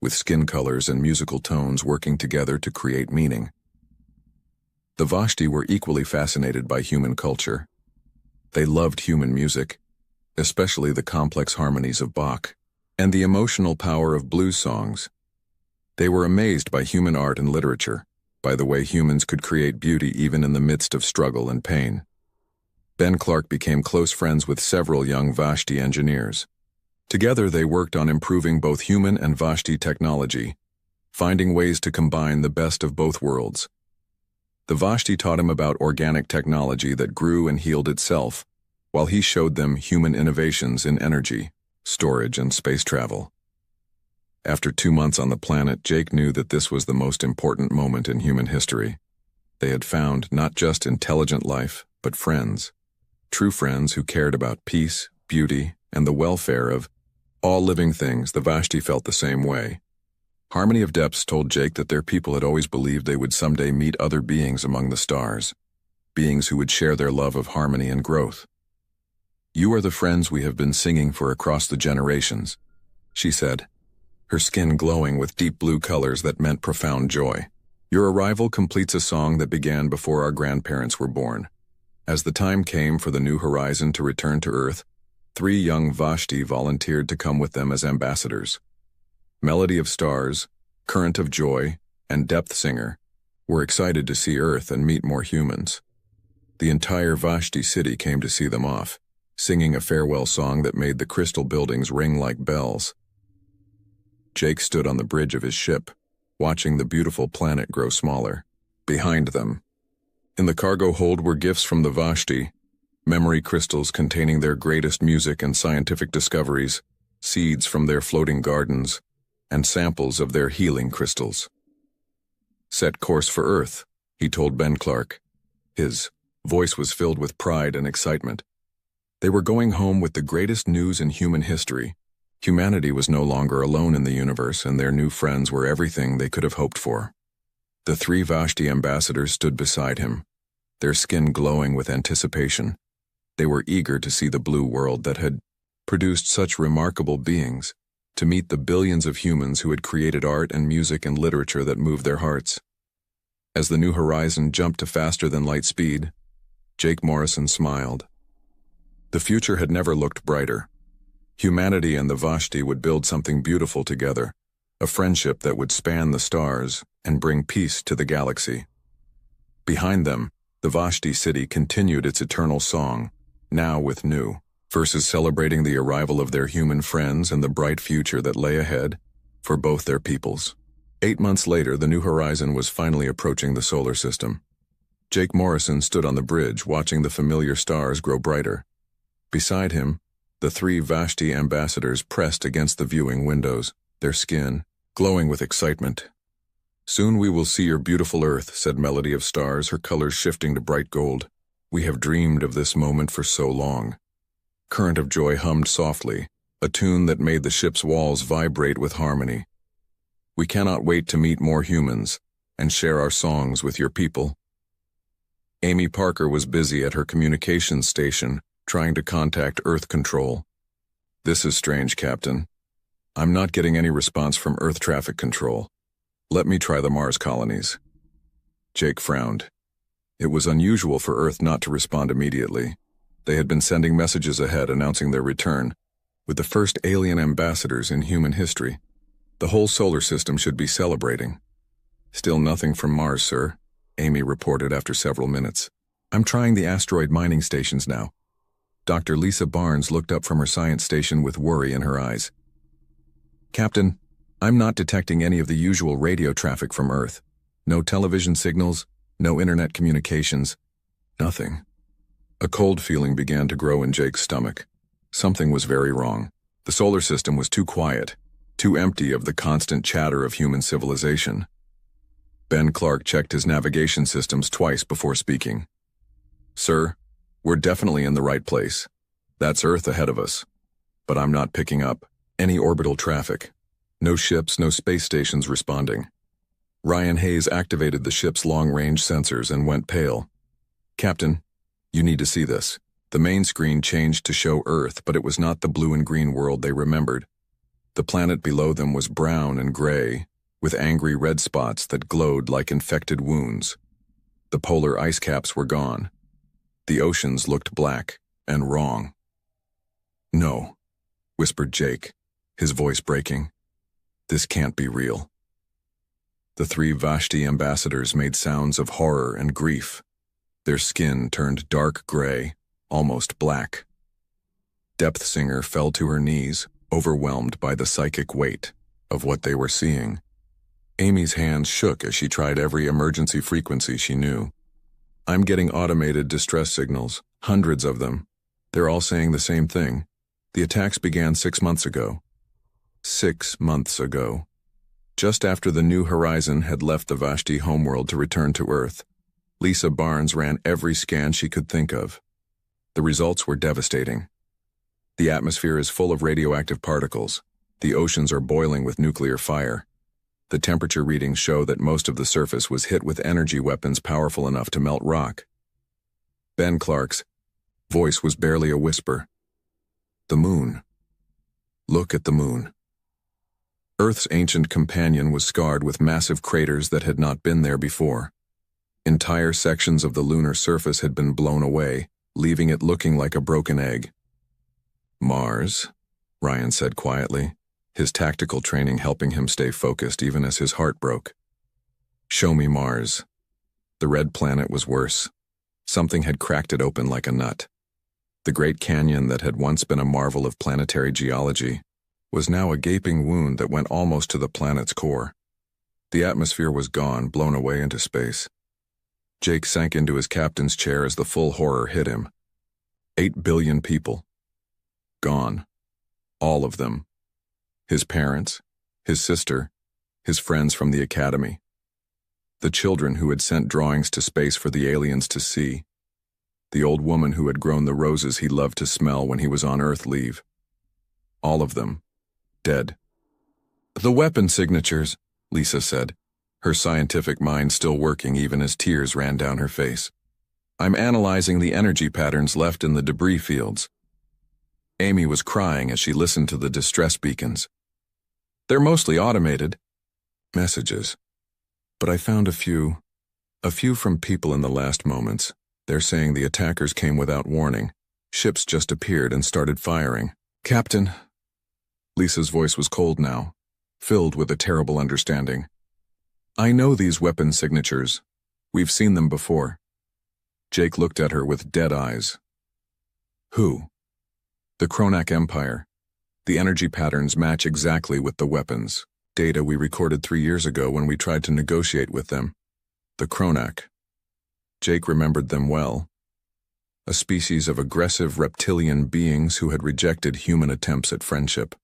with skin colors and musical tones working together to create meaning. The Vashti were equally fascinated by human culture. They loved human music, especially the complex harmonies of Bach, and the emotional power of blues songs. They were amazed by human art and literature, by the way humans could create beauty even in the midst of struggle and pain. Ben Clark became close friends with several young Vashti engineers. Together they worked on improving both human and Vashti technology, finding ways to combine the best of both worlds. The Vashti taught him about organic technology that grew and healed itself, while he showed them human innovations in energy, storage, and space travel. After 2 months on the planet, Jake knew that this was the most important moment in human history. They had found not just intelligent life, but friends. True friends who cared about peace, beauty, and the welfare of all living things. The Vashti felt the same way. Harmony of Depths told Jake that their people had always believed they would someday meet other beings among the stars, beings who would share their love of harmony and growth. "You are the friends we have been singing for across the generations," she said, her skin glowing with deep blue colors that meant profound joy. Your arrival completes a song that began before our grandparents were born. As the time came for the New Horizon to return to Earth, 3 young Vashti volunteered to come with them as ambassadors. Melody of Stars, Current of Joy, and Depth Singer were excited to see Earth and meet more humans. The entire Vashti city came to see them off, singing a farewell song that made the crystal buildings ring like bells. Jake stood on the bridge of his ship, watching the beautiful planet grow smaller. Behind them, in the cargo hold, were gifts from the Vashti, memory crystals containing their greatest music and scientific discoveries, seeds from their floating gardens, and samples of their healing crystals. Set course for Earth, he told Ben Clark. His voice was filled with pride and excitement. They were going home with the greatest news in human history. Humanity was no longer alone in the universe, and their new friends were everything they could have hoped for. The 3 Vashti ambassadors stood beside him, their skin glowing with anticipation. They were eager to see the blue world that had produced such remarkable beings, to meet the billions of humans who had created art and music and literature that moved their hearts. As the New Horizon jumped to faster than light speed, Jake Morrison smiled. The future had never looked brighter. Humanity and the Vashti would build something beautiful together, a friendship that would span the stars and bring peace to the galaxy. Behind them, the Vashti city continued its eternal song, now with new verses celebrating the arrival of their human friends and the bright future that lay ahead for both their peoples. 8 months later, the New Horizon was finally approaching the solar system. Jake Morrison stood on the bridge, watching the familiar stars grow brighter. Beside him, the 3 Vashti ambassadors pressed against the viewing windows, their skin glowing with excitement. "Soon we will see your beautiful Earth," said Melody of Stars, her colors shifting to bright gold. "We have dreamed of this moment for so long." Current of Joy hummed softly, a tune that made the ship's walls vibrate with harmony. "We cannot wait to meet more humans and share our songs with your people." Amy Parker was busy at her communications station, trying to contact Earth Control. "This is strange, Captain. I'm not getting any response from Earth Traffic Control. Let me try the Mars colonies." Jake frowned. It was unusual for Earth not to respond immediately. They had been sending messages ahead announcing their return, with the first alien ambassadors in human history. The whole solar system should be celebrating. "Still nothing from Mars, sir," Amy reported after several minutes. "I'm trying the asteroid mining stations now." Dr. Lisa Barnes looked up from her science station with worry in her eyes. "Captain, I'm not detecting any of the usual radio traffic from Earth. No television signals, no internet communications, nothing." A cold feeling began to grow in Jake's stomach. Something was very wrong. The solar system was too quiet, too empty of the constant chatter of human civilization. Ben Clark checked his navigation systems twice before speaking. "Sir, we're definitely in the right place. That's Earth ahead of us. But I'm not picking up any orbital traffic. No ships, no space stations responding." Ryan Hayes activated the ship's long-range sensors and went pale. "Captain, you need to see this." The main screen changed to show Earth, but it was not the blue and green world they remembered. The planet below them was brown and gray, with angry red spots that glowed like infected wounds. The polar ice caps were gone. The oceans looked black and wrong. "No," whispered Jake, his voice breaking. "This can't be real." The 3 Vashti ambassadors made sounds of horror and grief. Their skin turned dark gray, almost black. Depth Singer fell to her knees, overwhelmed by the psychic weight of what they were seeing. Amy's hands shook as she tried every emergency frequency she knew. "I'm getting automated distress signals, hundreds of them. They're all saying the same thing. The attacks began 6 months ago." 6 months ago. Just after the New Horizon had left the Vashti homeworld to return to Earth, Lisa Barnes ran every scan she could think of. The results were devastating. The atmosphere is full of radioactive particles. The oceans are boiling with nuclear fire. The temperature readings show that most of the surface was hit with energy weapons powerful enough to melt rock. Ben Clark's voice was barely a whisper. "The moon. Look at the moon." Earth's ancient companion was scarred with massive craters that had not been there before. Entire sections of the lunar surface had been blown away, leaving it looking like a broken egg. Mars, Ryan said quietly, his tactical training helping him stay focused even as his heart broke. Show me Mars. The red planet was worse. Something had cracked it open like a nut. The Great Canyon that had once been a marvel of planetary geology was now a gaping wound that went almost to the planet's core. The atmosphere was gone, blown away into space. Jake sank into his captain's chair as the full horror hit him. 8 billion people. Gone. All of them. His parents, his sister, his friends from the academy. The children who had sent drawings to space for the aliens to see. The old woman who had grown the roses he loved to smell when he was on Earth leave. All of them. Dead. The weapon signatures, Lisa said, her scientific mind still working even as tears ran down her face. I'm analyzing the energy patterns left in the debris fields. Amy was crying as she listened to the distress beacons. They're mostly automated. Messages. But I found a few from people in the last moments. They're saying the attackers came without warning. Ships just appeared and started firing. Captain. Lisa's voice was cold now, filled with a terrible understanding. I know these weapon signatures. We've seen them before. Jake looked at her with dead eyes. Who? The Kronak Empire. The energy patterns match exactly with the weapons. Data we recorded 3 years ago when we tried to negotiate with them. The Kronak. Jake remembered them well. A species of aggressive reptilian beings who had rejected human attempts at friendship.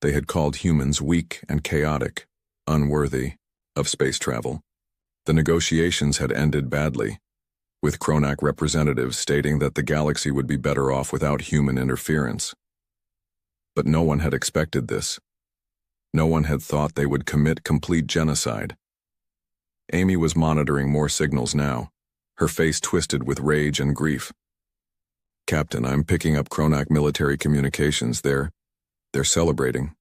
They had called humans weak and chaotic, unworthy of space travel. The negotiations had ended badly, with Kronak representatives stating that the galaxy would be better off without human interference. But no one had expected this. No one had thought they would commit complete genocide. Amy was monitoring more signals now, her face twisted with rage and grief. Captain, I'm picking up Kronak military communications. They're celebrating.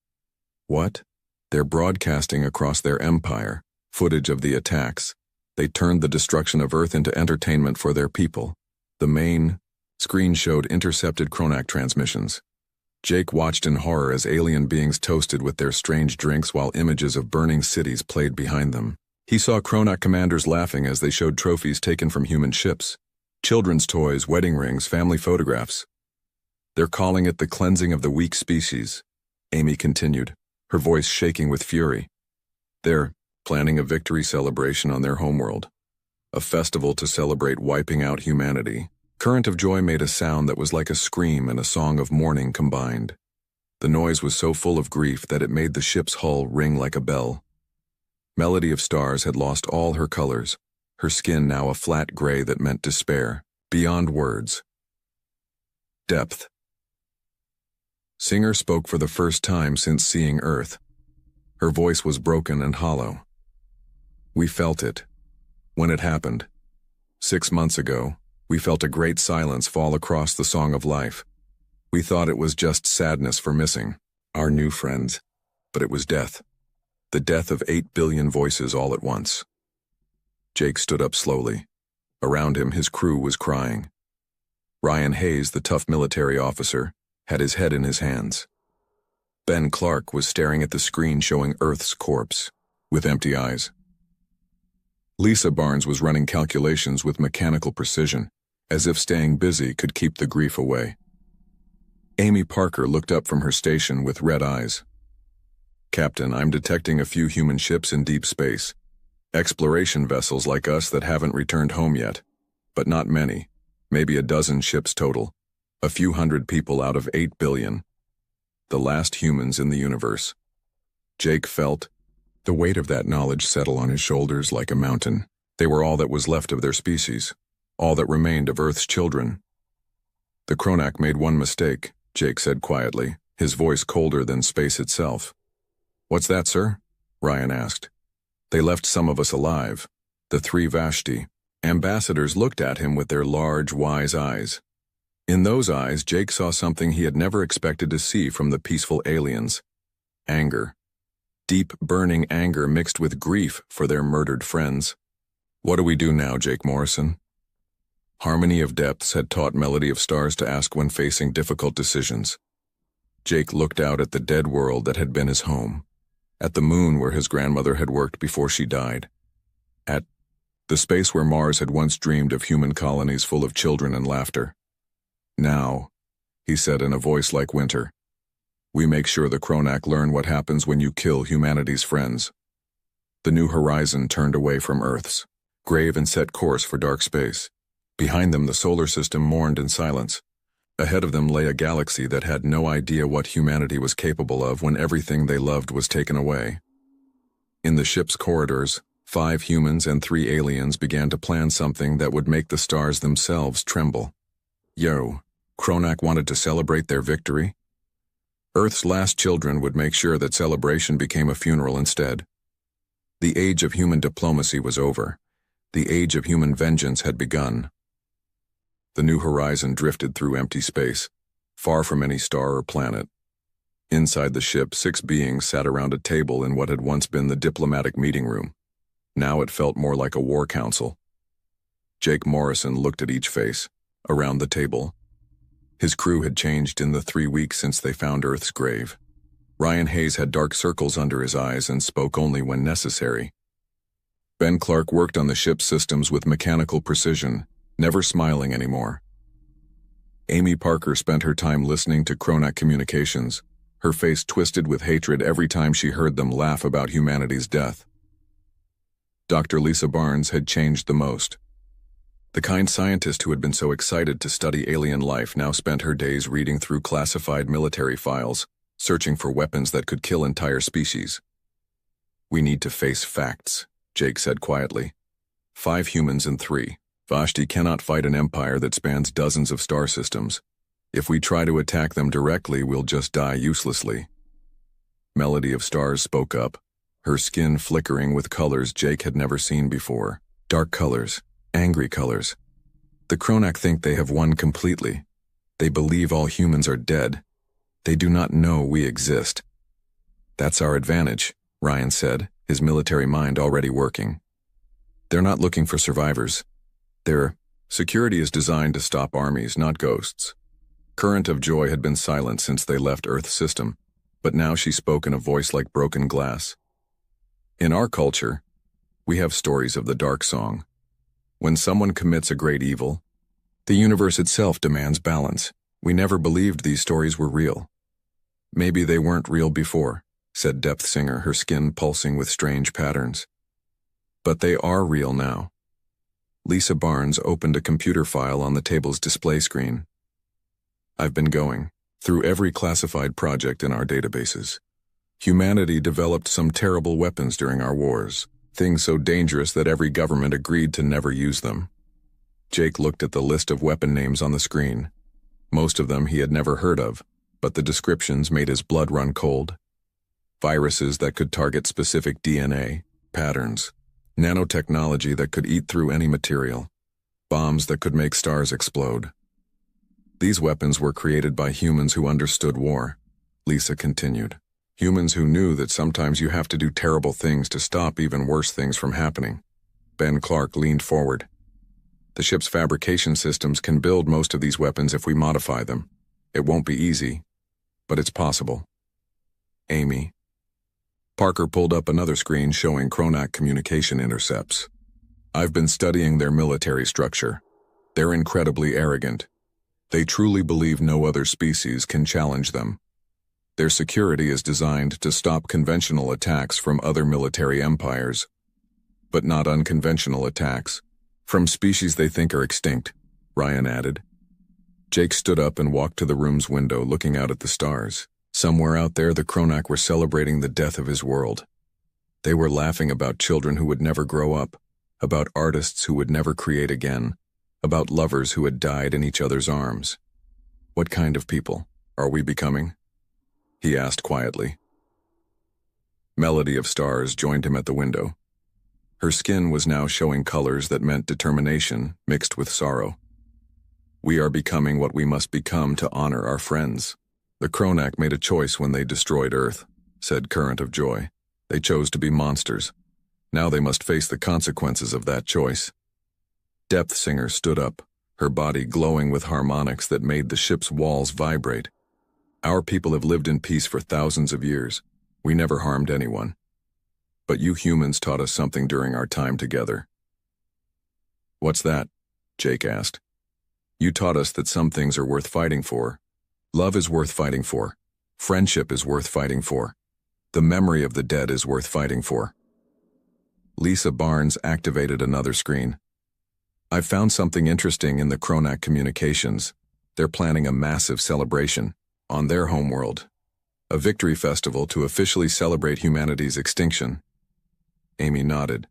What? They're broadcasting across their empire footage of the attacks. They turned the destruction of Earth into entertainment for their people. The main screen showed intercepted Kronak transmissions. Jake watched in horror as alien beings toasted with their strange drinks while images of burning cities played behind them. He saw Kronak commanders laughing as they showed trophies taken from human ships. Children's toys, wedding rings, family photographs. They're calling it the cleansing of the weak species, Amy continued, her voice shaking with fury. They're planning a victory celebration on their homeworld. A festival to celebrate wiping out humanity. Current of Joy made a sound that was like a scream and a song of mourning combined. The noise was so full of grief that it made the ship's hull ring like a bell. Melody of Stars had lost all her colors, her skin now a flat gray that meant despair, beyond words. Depth. Singer spoke for the first time since seeing Earth. Her voice was broken and hollow. We felt it. When it happened. 6 months ago, we felt a great silence fall across the song of life. We thought it was just sadness for missing our new friends, but it was death. The death of 8 billion voices all at once. Jake stood up slowly. Around him, his crew was crying. Ryan Hayes, the tough military officer, had his head in his hands. Ben Clark was staring at the screen showing Earth's corpse, with empty eyes. Lisa Barnes was running calculations with mechanical precision, as if staying busy could keep the grief away. Amy Parker looked up from her station with red eyes. Captain, I'm detecting a few human ships in deep space. Exploration vessels like us that haven't returned home yet. But not many. Maybe a dozen ships total. A few hundred people out of 8 billion. The last humans in the universe. Jake felt the weight of that knowledge settle on his shoulders like a mountain. They were all that was left of their species. All that remained of Earth's children. The Kronak made one mistake, Jake said quietly, his voice colder than space itself. What's that, sir? Ryan asked. They left some of us alive. The 3 Vashti. Ambassadors looked at him with their large, wise eyes. In those eyes, Jake saw something he had never expected to see from the peaceful aliens. Anger. deep, burning anger mixed with grief for their murdered friends. What do we do now, Jake Morrison? Harmony of Depths had taught Melody of Stars to ask when facing difficult decisions. Jake looked out at the dead world that had been his home, at the moon where his grandmother had worked before she died, at the space where Mars had once dreamed of human colonies full of children and laughter. Now, he said in a voice like winter, we make sure the Kronak learn what happens when you kill humanity's friends. The New Horizon turned away from Earth's grave and set course for dark space. Behind them, the solar system mourned in silence. Ahead of them lay a galaxy that had no idea what humanity was capable of when everything they loved was taken away. In the ship's corridors, 5 humans and 3 aliens began to plan something that would make the stars themselves tremble. Yo, Kronak wanted to celebrate their victory? Earth's last children would make sure that celebration became a funeral instead. The age of human diplomacy was over. The age of human vengeance had begun. The New Horizon drifted through empty space, far from any star or planet. Inside the ship, 6 beings sat around a table in what had once been the diplomatic meeting room. Now it felt more like a war council. Jake Morrison looked at each face, around the table. His crew had changed in the 3 weeks since they found Earth's grave. Ryan Hayes had dark circles under his eyes and spoke only when necessary. Ben Clark worked on the ship's systems with mechanical precision, never smiling anymore. Amy Parker spent her time listening to Kronak communications, her face twisted with hatred every time she heard them laugh about humanity's death. Dr. Lisa Barnes had changed the most. The kind scientist who had been so excited to study alien life now spent her days reading through classified military files, searching for weapons that could kill entire species. We need to face facts, Jake said quietly. 5 humans and 3. Vashti cannot fight an empire that spans dozens of star systems. If we try to attack them directly, we'll just die uselessly. Melody of Stars spoke up, her skin flickering with colors Jake had never seen before. Dark colors. Angry colors. The Kronak think they have won completely. They believe all humans are dead. They do not know we exist. That's our advantage, Ryan said, his military mind already working. They're not looking for survivors. Their security is designed to stop armies, not ghosts. Current of Joy had been silent since they left Earth's system, but now she spoke in a voice like broken glass. In our culture, we have stories of the Dark Song. When someone commits a great evil, the universe itself demands balance. We never believed these stories were real. Maybe they weren't real before, said Depth Singer, her skin pulsing with strange patterns. But they are real now. Lisa Barnes opened a computer file on the table's display screen. I've been going through every classified project in our databases. Humanity developed some terrible weapons during our wars. Things so dangerous that every government agreed to never use them. Jake looked at the list of weapon names on the screen. Most of them he had never heard of, but the descriptions made his blood run cold. Viruses that could target specific DNA, patterns, nanotechnology that could eat through any material, bombs that could make stars explode. These weapons were created by humans who understood war, Lisa continued. Humans who knew that sometimes you have to do terrible things to stop even worse things from happening. Ben Clark leaned forward. The ship's fabrication systems can build most of these weapons if we modify them. It won't be easy, but it's possible. Amy. Parker pulled up another screen showing Kronak communication intercepts. I've been studying their military structure. They're incredibly arrogant. They truly believe no other species can challenge them. Their security is designed to stop conventional attacks from other military empires, but not unconventional attacks from species they think are extinct, Ryan added. Jake stood up and walked to the room's window, looking out at the stars. Somewhere out there, the Kronak were celebrating the death of his world. They were laughing about children who would never grow up, about artists who would never create again, about lovers who had died in each other's arms. What kind of people are we becoming? He asked quietly. Melody of Stars joined him at the window. Her skin was now showing colors that meant determination mixed with sorrow. We are becoming what we must become to honor our friends. The Kronak made a choice when they destroyed Earth, said Current of Joy. They chose to be monsters. Now they must face the consequences of that choice. Depth Singer stood up, her body glowing with harmonics that made the ship's walls vibrate. Our people have lived in peace for thousands of years. We never harmed anyone. But you humans taught us something during our time together. What's that? Jake asked. You taught us that some things are worth fighting for. Love is worth fighting for. Friendship is worth fighting for. The memory of the dead is worth fighting for. Lisa Barnes activated another screen. I've found something interesting in the Kronak communications. They're planning a massive celebration on their homeworld. A victory festival to officially celebrate humanity's extinction. Amy nodded.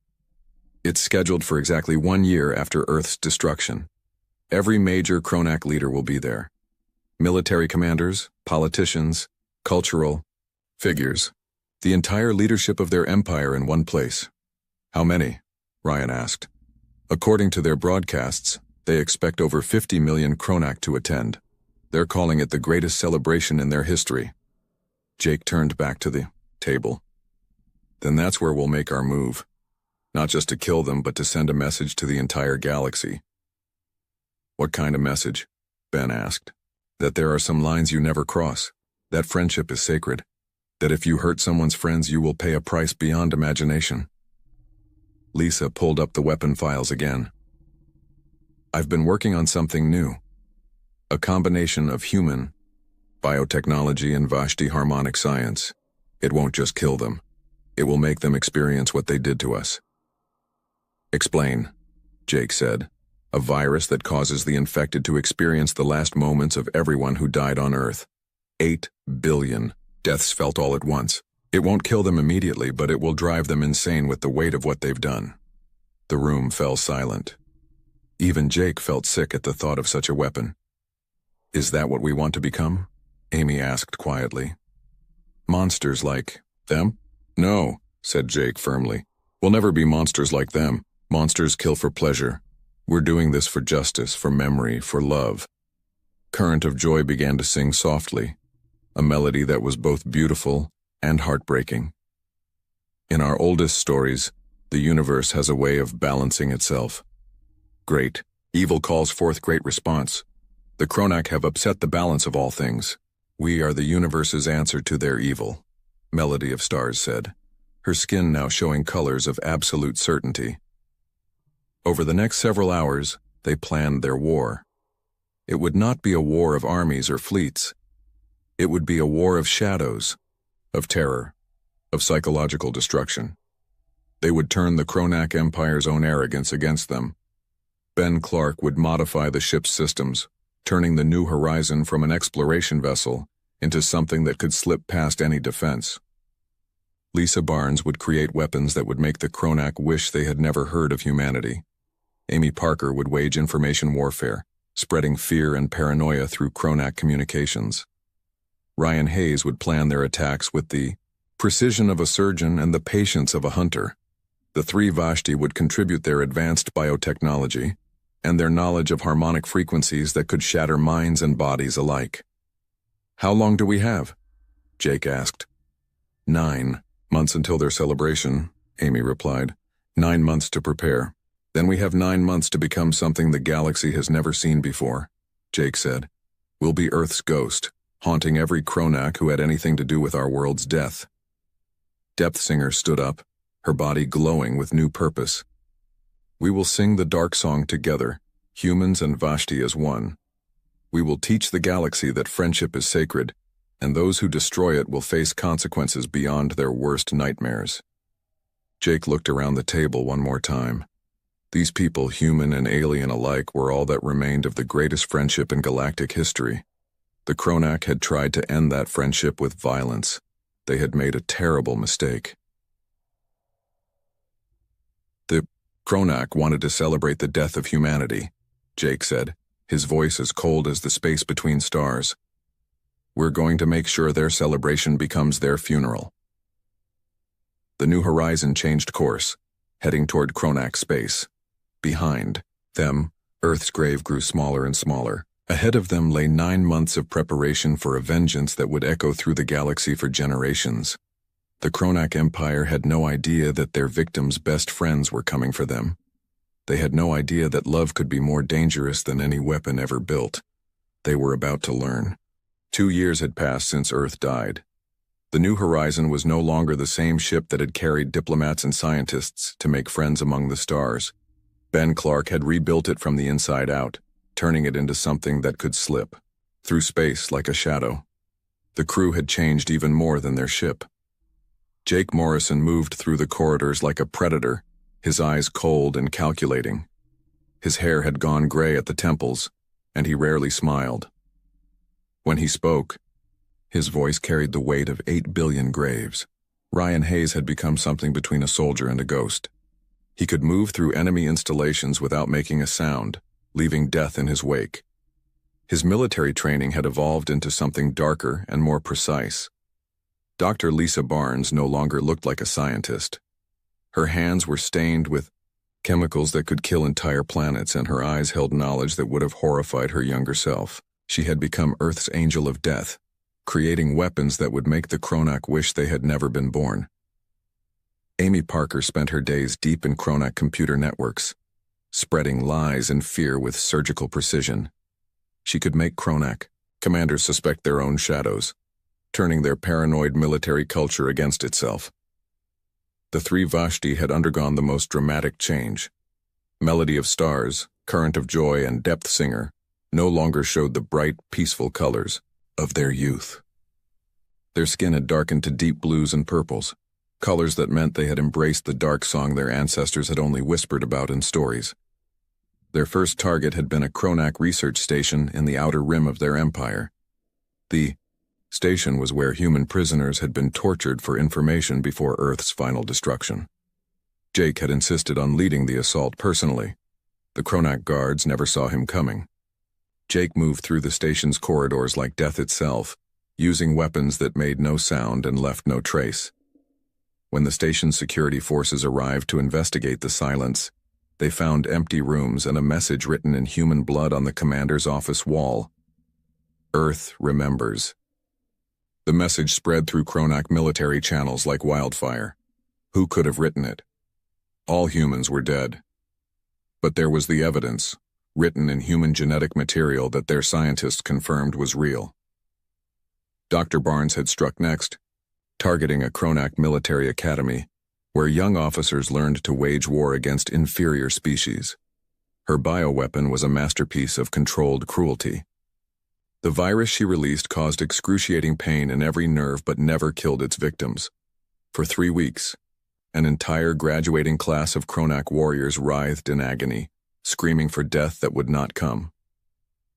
It's scheduled for exactly 1 year after Earth's destruction. Every major Kronak leader will be there. Military commanders, politicians, cultural figures. The entire leadership of their empire in one place. How many? Ryan asked. According to their broadcasts, they expect over 50 million Kronak to attend. They're calling it the greatest celebration in their history. Jake turned back to the table. Then that's where we'll make our move. Not just to kill them, but to send a message to the entire galaxy. What kind of message? Ben asked. That there are some lines you never cross. That friendship is sacred. That if you hurt someone's friends, you will pay a price beyond imagination. Lisa pulled up the weapon files again. I've been working on something new. A combination of human, biotechnology and Vashti harmonic science. It won't just kill them. It will make them experience what they did to us. Explain, Jake said. A virus that causes the infected to experience the last moments of everyone who died on Earth. 8 billion deaths felt all at once. It won't kill them immediately, but it will drive them insane with the weight of what they've done. The room fell silent. Even Jake felt sick at the thought of such a weapon. Is that what we want to become? Amy asked quietly. Monsters like them? No, said Jake firmly. We'll never be monsters like them. Monsters kill for pleasure. We're doing this for justice, for memory, for love. Current of Joy began to sing softly, a melody that was both beautiful and heartbreaking. In our oldest stories, the universe has a way of balancing itself. Great. Evil calls forth great response. The Kronak have upset the balance of all things. We are the universe's answer to their evil, Melody of Stars said, her skin now showing colors of absolute certainty. Over the next several hours, they planned their war. It would not be a war of armies or fleets. It would be a war of shadows, of terror, of psychological destruction. They would turn the Kronak Empire's own arrogance against them. Ben Clark would modify the ship's systems, turning the New Horizon from an exploration vessel into something that could slip past any defense. Lisa Barnes would create weapons that would make the Kronak wish they had never heard of humanity. Amy Parker would wage information warfare, spreading fear and paranoia through Kronak communications. Ryan Hayes would plan their attacks with the precision of a surgeon and the patience of a hunter. The three Vashti would contribute their advanced biotechnology and their knowledge of harmonic frequencies that could shatter minds and bodies alike. How long do we have? Jake asked. 9 months until their celebration, Amy replied. 9 months to prepare. Then we have 9 months to become something the galaxy has never seen before, Jake said. We'll be Earth's ghost, haunting every Kronak who had anything to do with our world's death. Depth Singer stood up, her body glowing with new purpose. We will sing the dark song together, humans and Vashti as one. We will teach the galaxy that friendship is sacred, and those who destroy it will face consequences beyond their worst nightmares. Jake looked around the table one more time. These people, human and alien alike, were all that remained of the greatest friendship in galactic history. The Kronak had tried to end that friendship with violence. They had made a terrible mistake. The Kronak wanted to celebrate the death of humanity, Jake said, his voice as cold as the space between stars. We're going to make sure their celebration becomes their funeral. The New Horizon changed course, heading toward Kronak space. Behind them, Earth's grave grew smaller and smaller. Ahead of them lay 9 months of preparation for a vengeance that would echo through the galaxy for generations. The Kronak Empire had no idea that their victims' best friends were coming for them. They had no idea that love could be more dangerous than any weapon ever built. They were about to learn. 2 years had passed since Earth died. The New Horizon was no longer the same ship that had carried diplomats and scientists to make friends among the stars. Ben Clark had rebuilt it from the inside out, turning it into something that could slip through space like a shadow. The crew had changed even more than their ship. Jake Morrison moved through the corridors like a predator, his eyes cold and calculating. His hair had gone gray at the temples, and he rarely smiled. When he spoke, his voice carried the weight of 8 billion graves. Ryan Hayes had become something between a soldier and a ghost. He could move through enemy installations without making a sound, leaving death in his wake. His military training had evolved into something darker and more precise. Dr. Lisa Barnes no longer looked like a scientist. Her hands were stained with chemicals that could kill entire planets, and her eyes held knowledge that would have horrified her younger self. She had become Earth's angel of death, creating weapons that would make the Kronak wish they had never been born. Amy Parker spent her days deep in Kronak computer networks, spreading lies and fear with surgical precision. She could make Kronak commanders suspect their own shadows, turning their paranoid military culture against itself. The three Vashti had undergone the most dramatic change. Melody of Stars, Current of Joy, and Depth Singer no longer showed the bright, peaceful colors of their youth. Their skin had darkened to deep blues and purples, colors that meant they had embraced the dark song their ancestors had only whispered about in stories. Their first target had been a Kronak research station in the outer rim of their empire. The station was where human prisoners had been tortured for information before Earth's final destruction. Jake had insisted on leading the assault personally. The Kronak guards never saw him coming. Jake moved through the station's corridors like death itself, using weapons that made no sound and left no trace. When the station's security forces arrived to investigate the silence, they found empty rooms and a message written in human blood on the commander's office wall. Earth remembers. The message spread through Kronak military channels like wildfire. Who could have written it? All humans were dead. But there was the evidence, written in human genetic material that their scientists confirmed was real. Dr. Barnes had struck next, targeting a Kronak military academy, where young officers learned to wage war against inferior species. Her bioweapon was a masterpiece of controlled cruelty. The virus she released caused excruciating pain in every nerve but never killed its victims. For 3 weeks, an entire graduating class of Kronak warriors writhed in agony, screaming for death that would not come.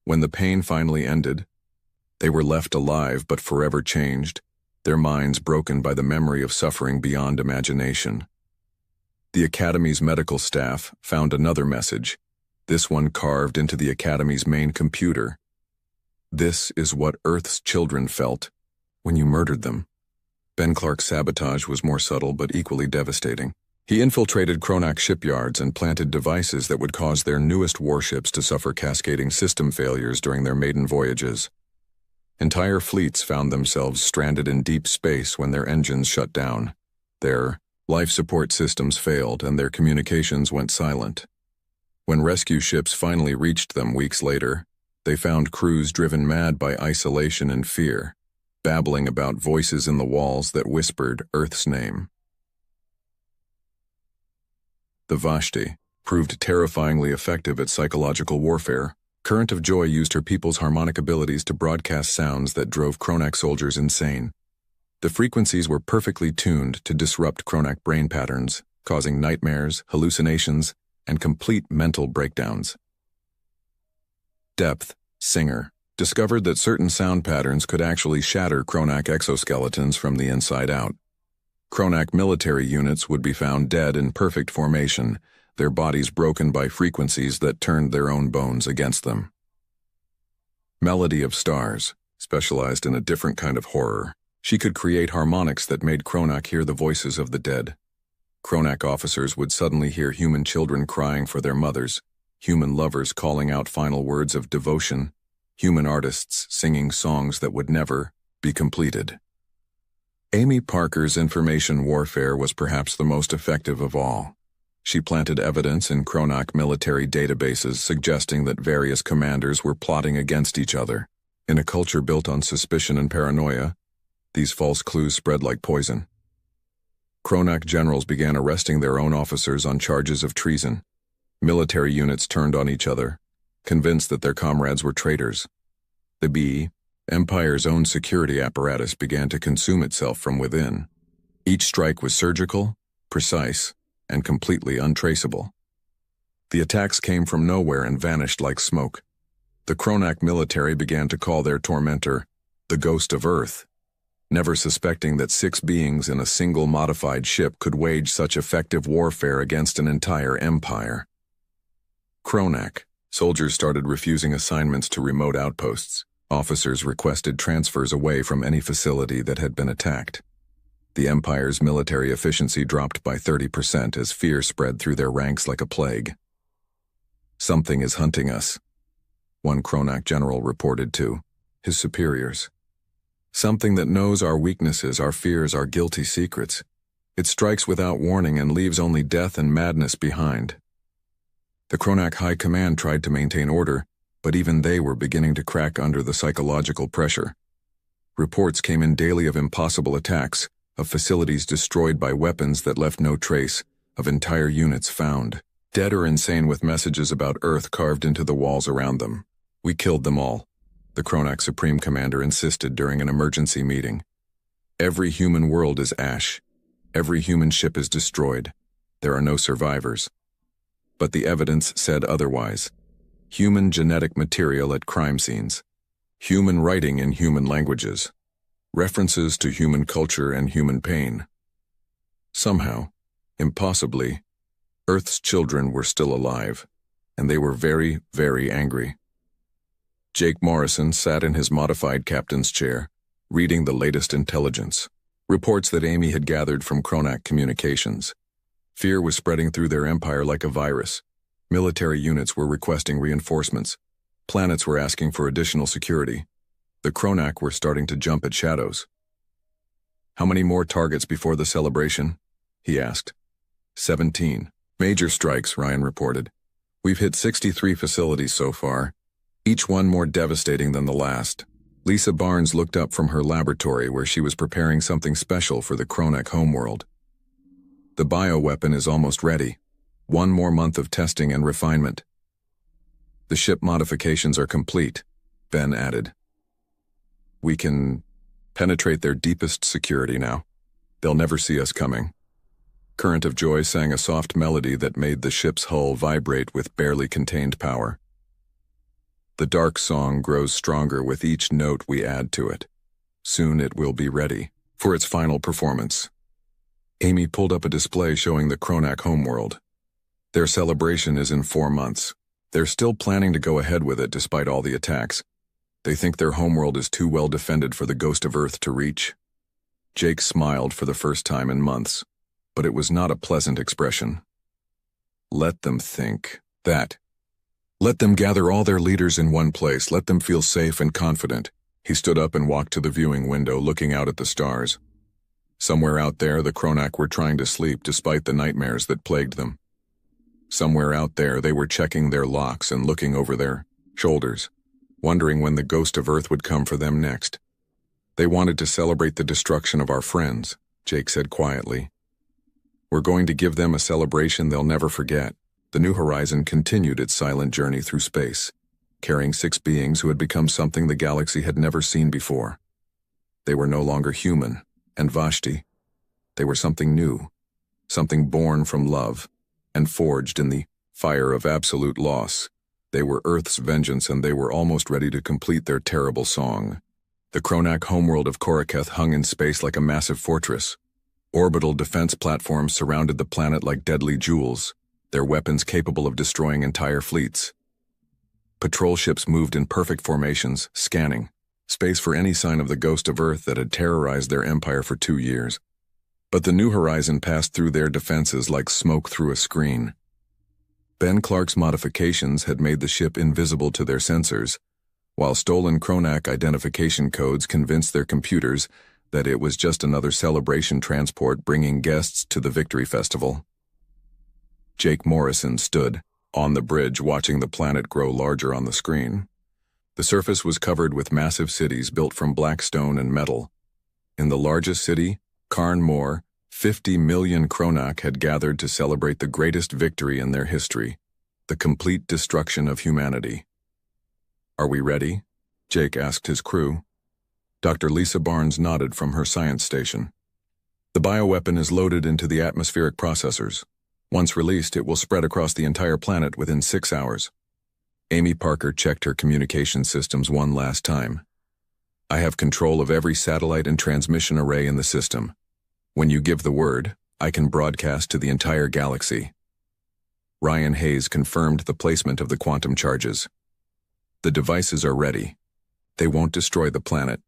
When the pain finally ended, they were left alive but forever changed, their minds broken by the memory of suffering beyond imagination. The Academy's medical staff found another message, this one carved into the Academy's main computer. This is what Earth's children felt when you murdered them. Ben Clark's sabotage was more subtle but equally devastating. He infiltrated Kronak shipyards and planted devices that would cause their newest warships to suffer cascading system failures during their maiden voyages. Entire fleets found themselves stranded in deep space when their engines shut down. Their life support systems failed and their communications went silent. When rescue ships finally reached them weeks later, they found crews driven mad by isolation and fear, babbling about voices in the walls that whispered Earth's name. The Vashti proved terrifyingly effective at psychological warfare. Current of Joy used her people's harmonic abilities to broadcast sounds that drove Kronak soldiers insane. The frequencies were perfectly tuned to disrupt Kronak brain patterns, causing nightmares, hallucinations, and complete mental breakdowns. Depth Singer discovered that certain sound patterns could actually shatter Kronak exoskeletons from the inside out. Kronak military units would be found dead in perfect formation, their bodies broken by frequencies that turned their own bones against them. Melody of Stars specialized in a different kind of horror. She could create harmonics that made Kronak hear the voices of the dead. Kronak officers would suddenly hear human children crying for their mothers, human lovers calling out final words of devotion, human artists singing songs that would never be completed. Amy Parker's information warfare was perhaps the most effective of all. She planted evidence in Kronak military databases suggesting that various commanders were plotting against each other. In a culture built on suspicion and paranoia, these false clues spread like poison. Kronak generals began arresting their own officers on charges of treason. Military units turned on each other, convinced that their comrades were traitors. The Empire's own security apparatus began to consume itself from within. Each strike was surgical, precise, and completely untraceable. The attacks came from nowhere and vanished like smoke. The Kronak military began to call their tormentor the Ghost of Earth, never suspecting that 6 beings in a single modified ship could wage such effective warfare against an entire empire. Kronak. Soldiers started refusing assignments to remote outposts. Officers requested transfers away from any facility that had been attacked. The Empire's military efficiency dropped by 30% as fear spread through their ranks like a plague. "Something is hunting us," one Kronak general reported to his superiors. "Something that knows our weaknesses, our fears, our guilty secrets. It strikes without warning and leaves only death and madness behind." The Kronak High Command tried to maintain order, but even they were beginning to crack under the psychological pressure. Reports came in daily of impossible attacks, of facilities destroyed by weapons that left no trace, of entire units found, dead or insane with messages about Earth carved into the walls around them. "We killed them all," the Kronak Supreme Commander insisted during an emergency meeting. "Every human world is ash. Every human ship is destroyed. There are no survivors." But the evidence said otherwise. Human genetic material at crime scenes. Human writing in human languages. References to human culture and human pain. Somehow, impossibly, Earth's children were still alive, and they were very, very angry. Jake Morrison sat in his modified captain's chair, reading the latest intelligence, reports that Amy had gathered from Kronak communications. Fear was spreading through their empire like a virus. Military units were requesting reinforcements. Planets were asking for additional security. The Kronak were starting to jump at shadows. "How many more targets before the celebration?" he asked. 17. "Major strikes," Ryan reported. "We've hit 63 facilities so far, each one more devastating than the last." Lisa Barnes looked up from her laboratory where she was preparing something special for the Kronak homeworld. "The bioweapon is almost ready. 1 more month of testing and refinement." "The ship modifications are complete," Ben added. "We can penetrate their deepest security now. They'll never see us coming." Current of Joy sang a soft melody that made the ship's hull vibrate with barely contained power. "The dark song grows stronger with each note we add to it. Soon it will be ready for its final performance." Amy pulled up a display showing the Kronak homeworld. Their celebration is in 4 months. They're still planning to go ahead with it despite all the attacks. They think their homeworld is too well defended for the Ghost of Earth to reach. Jake smiled for the first time in months, but it was not a pleasant expression. "Let them think that. Let them gather all their leaders in one place. Let them feel safe and confident." He stood up and walked to the viewing window, looking out at the stars. Somewhere out there, the Kronak were trying to sleep despite the nightmares that plagued them. Somewhere out there, they were checking their locks and looking over their shoulders, wondering when the Ghost of Earth would come for them next. "They wanted to celebrate the destruction of our friends," Jake said quietly. "We're going to give them a celebration they'll never forget." The New Horizon continued its silent journey through space, carrying 6 beings who had become something the galaxy had never seen before. They were no longer human and Vashti. They were something new, something born from love, and forged in the fire of absolute loss. They were Earth's vengeance, and they were almost ready to complete their terrible song. The Kronak homeworld of Koraketh hung in space like a massive fortress. Orbital defense platforms surrounded the planet like deadly jewels, their weapons capable of destroying entire fleets. Patrol ships moved in perfect formations, scanning space for any sign of the Ghost of Earth that had terrorized their empire for 2 years. But the New Horizon passed through their defenses like smoke through a screen. Ben Clark's modifications had made the ship invisible to their sensors, while stolen Kronak identification codes convinced their computers that it was just another celebration transport bringing guests to the Victory Festival. Jake Morrison stood on the bridge watching the planet grow larger on the screen. The surface was covered with massive cities built from black stone and metal. In the largest city, Carn Mor, 50 million Kronak had gathered to celebrate the greatest victory in their history, the complete destruction of humanity. "Are we ready?" Jake asked his crew. Dr. Lisa Barnes nodded from her science station. "The bioweapon is loaded into the atmospheric processors. Once released, it will spread across the entire planet within 6 hours." Amy Parker checked her communication systems one last time. "I have control of every satellite and transmission array in the system. When you give the word, I can broadcast to the entire galaxy." Ryan Hayes confirmed the placement of the quantum charges. "The devices are ready. They won't destroy the planet,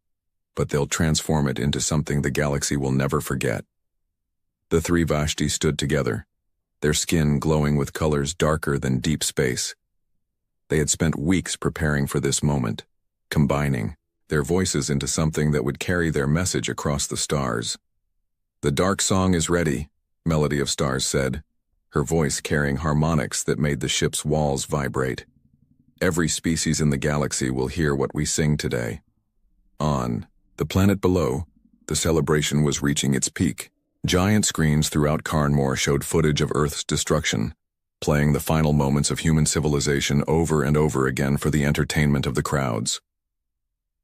but they'll transform it into something the galaxy will never forget." The three Vashti stood together, their skin glowing with colors darker than deep space. They had spent weeks preparing for this moment, combining their voices into something that would carry their message across the stars. "The dark song is ready," Melody of Stars said, her voice carrying harmonics that made the ship's walls vibrate. "Every species in the galaxy will hear what we sing today." On the planet below, the celebration was reaching its peak. Giant screens throughout Carn Mor showed footage of Earth's destruction, playing the final moments of human civilization over and over again for the entertainment of the crowds.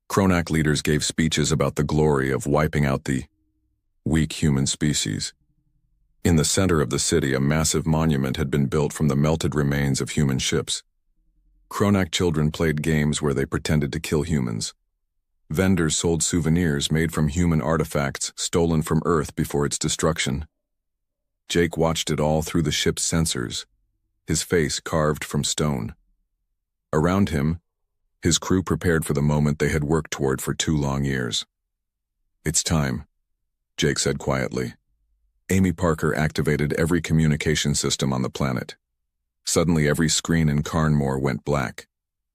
Kronak leaders gave speeches about the glory of wiping out the weak human species. In the center of the city, a massive monument had been built from the melted remains of human ships. Kronak children played games where they pretended to kill humans. Vendors sold souvenirs made from human artifacts stolen from Earth before its destruction. Jake watched it all through the ship's sensors, his face carved from stone. Around him, his crew prepared for the moment they had worked toward for 2 long years. "It's time," Jake said quietly. Amy Parker activated every communication system on the planet. Suddenly every screen in Carn Mor went black.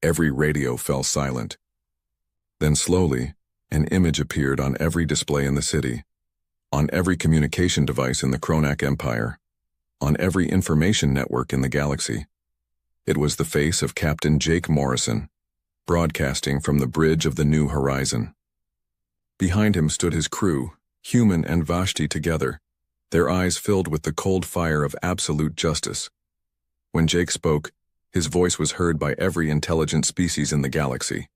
Every radio fell silent. Then slowly, an image appeared on every display in the city, on every communication device in the Kronak Empire, on every information network in the galaxy. It was the face of Captain Jake Morrison, broadcasting from the bridge of the New Horizon. Behind him stood his crew, human and Vashti together, their eyes filled with the cold fire of absolute justice. When Jake spoke, his voice was heard by every intelligent species in the galaxy.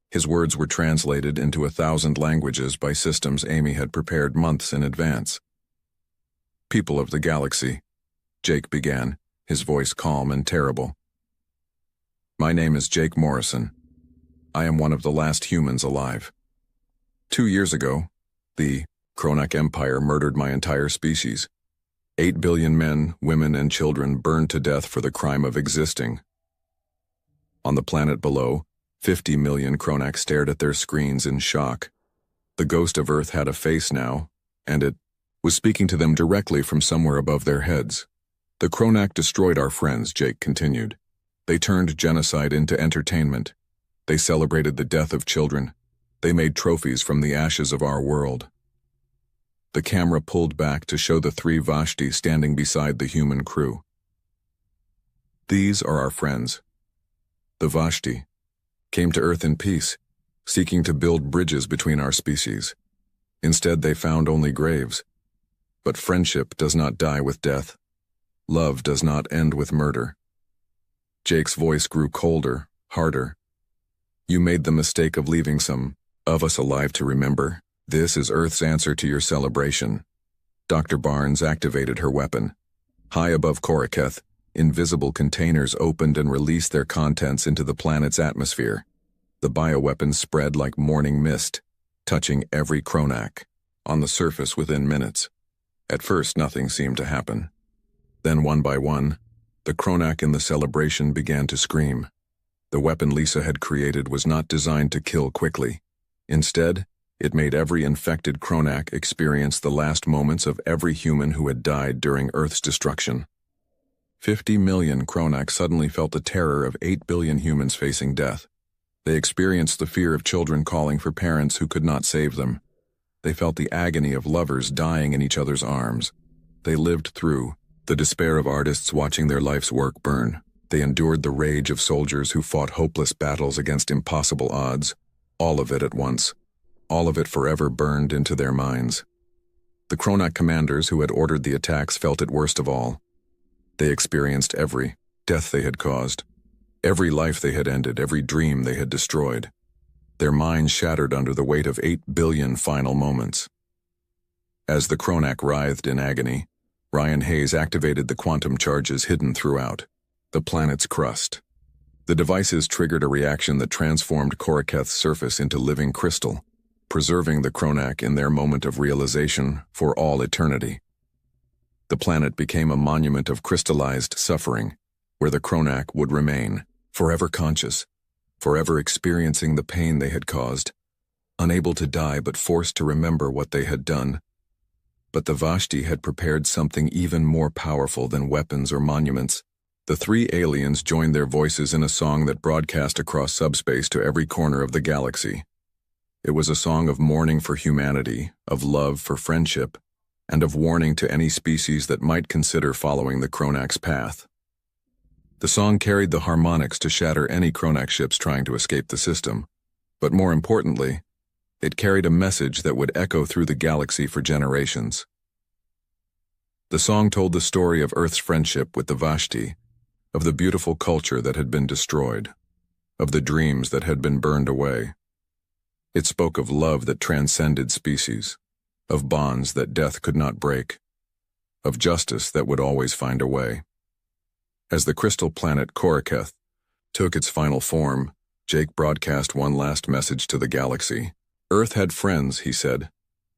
His words were translated into 1,000 languages by systems Amy had prepared months in advance. "People of the galaxy," Jake began, his voice calm and terrible. "My name is Jake Morrison. I am one of the last humans alive. 2 years ago, the Kronak Empire murdered my entire species. 8 billion men, women, and children burned to death for the crime of existing. On the planet below, 50 million Kronak stared at their screens in shock. The ghost of Earth had a face now, and it was speaking to them directly from somewhere above their heads. The Kronak destroyed our friends," Jake continued. "They turned genocide into entertainment. They celebrated the death of children. They made trophies from the ashes of our world." The camera pulled back to show the 3 Vashti standing beside the human crew. "These are our friends. The Vashti came to Earth in peace, seeking to build bridges between our species. Instead, they found only graves. But friendship does not die with death. Love does not end with murder." Jake's voice grew colder, harder. "You made the mistake of leaving some of us alive to remember. This is Earth's answer to your celebration." Dr. Barnes activated her weapon. High above Koraketh, invisible containers opened and released their contents into the planet's atmosphere. The bioweapon spread like morning mist, touching every Kronak, on the surface within minutes. At first, nothing seemed to happen. Then, one by one, the Kronak in the celebration began to scream. The weapon Lisa had created was not designed to kill quickly. Instead, it made every infected Kronak experience the last moments of every human who had died during Earth's destruction. 50 million Kronak suddenly felt the terror of 8 billion humans facing death. They experienced the fear of children calling for parents who could not save them. They felt the agony of lovers dying in each other's arms. They lived through the despair of artists watching their life's work burn. They endured the rage of soldiers who fought hopeless battles against impossible odds. All of it at once. All of it forever burned into their minds. The Kronak commanders who had ordered the attacks felt it worst of all. They experienced every death they had caused, every life they had ended, every dream they had destroyed. Their minds shattered under the weight of 8 billion final moments. As the Kronak writhed in agony, Ryan Hayes activated the quantum charges hidden throughout the planet's crust. The devices triggered a reaction that transformed Koraketh's surface into living crystal, preserving the Kronak in their moment of realization for all eternity. The planet became a monument of crystallized suffering, where the Kronak would remain, forever conscious, forever experiencing the pain they had caused, unable to die but forced to remember what they had done. But the Vashti had prepared something even more powerful than weapons or monuments. The three aliens joined their voices in a song that broadcast across subspace to every corner of the galaxy. It was a song of mourning for humanity, of love for friendship, and of warning to any species that might consider following the Kronak's path. The song carried the harmonics to shatter any Kronak ships trying to escape the system, but more importantly, it carried a message that would echo through the galaxy for generations. The song told the story of Earth's friendship with the Vashti, of the beautiful culture that had been destroyed, of the dreams that had been burned away. It spoke of love that transcended species, of bonds that death could not break, of justice that would always find a way. As the crystal planet Koraketh took its final form, Jake broadcast one last message to the galaxy. Earth had friends, he said,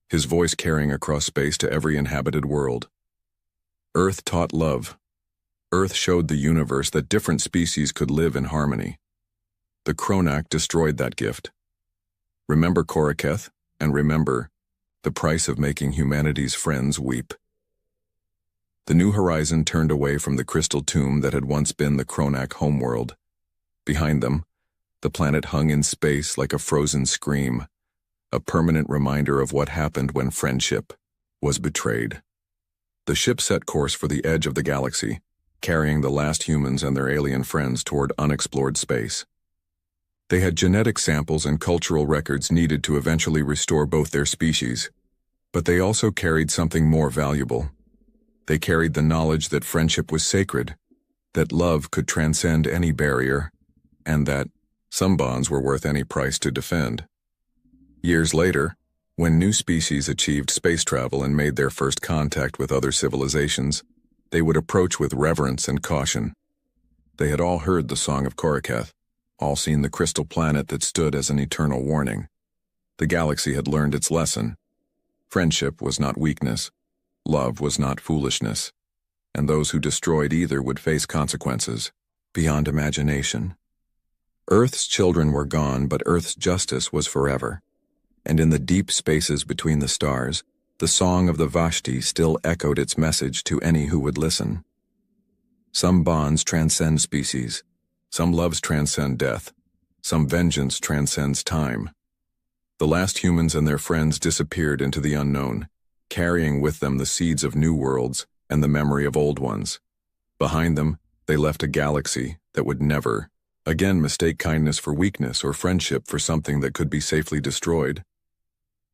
his voice carrying across space to every inhabited world. Earth taught love. Earth showed the universe that different species could live in harmony. The Kronak destroyed that gift. Remember Koraketh, and remember the price of making humanity's friends weep. The New Horizon turned away from the crystal tomb that had once been the Kronak homeworld. Behind them, the planet hung in space like a frozen scream, a permanent reminder of what happened when friendship was betrayed. The ship set course for the edge of the galaxy, carrying the last humans and their alien friends toward unexplored space. They had genetic samples and cultural records needed to eventually restore both their species, but they also carried something more valuable. They carried the knowledge that friendship was sacred, that love could transcend any barrier, and that some bonds were worth any price to defend. Years later, when new species achieved space travel and made their first contact with other civilizations, they would approach with reverence and caution. They had all heard the Song of Koraketh, all seen the crystal planet that stood as an eternal warning. The galaxy had learned its lesson. Friendship was not weakness. Love was not foolishness. And those who destroyed either would face consequences beyond imagination. Earth's children were gone, but Earth's justice was forever. And in the deep spaces between the stars, the song of the Vashti still echoed its message to any who would listen. Some bonds transcend species. Some loves transcend death. Some vengeance transcends time. The last humans and their friends disappeared into the unknown, carrying with them the seeds of new worlds and the memory of old ones. Behind them, they left a galaxy that would never again mistake kindness for weakness or friendship for something that could be safely destroyed.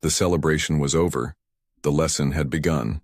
The celebration was over. The lesson had begun.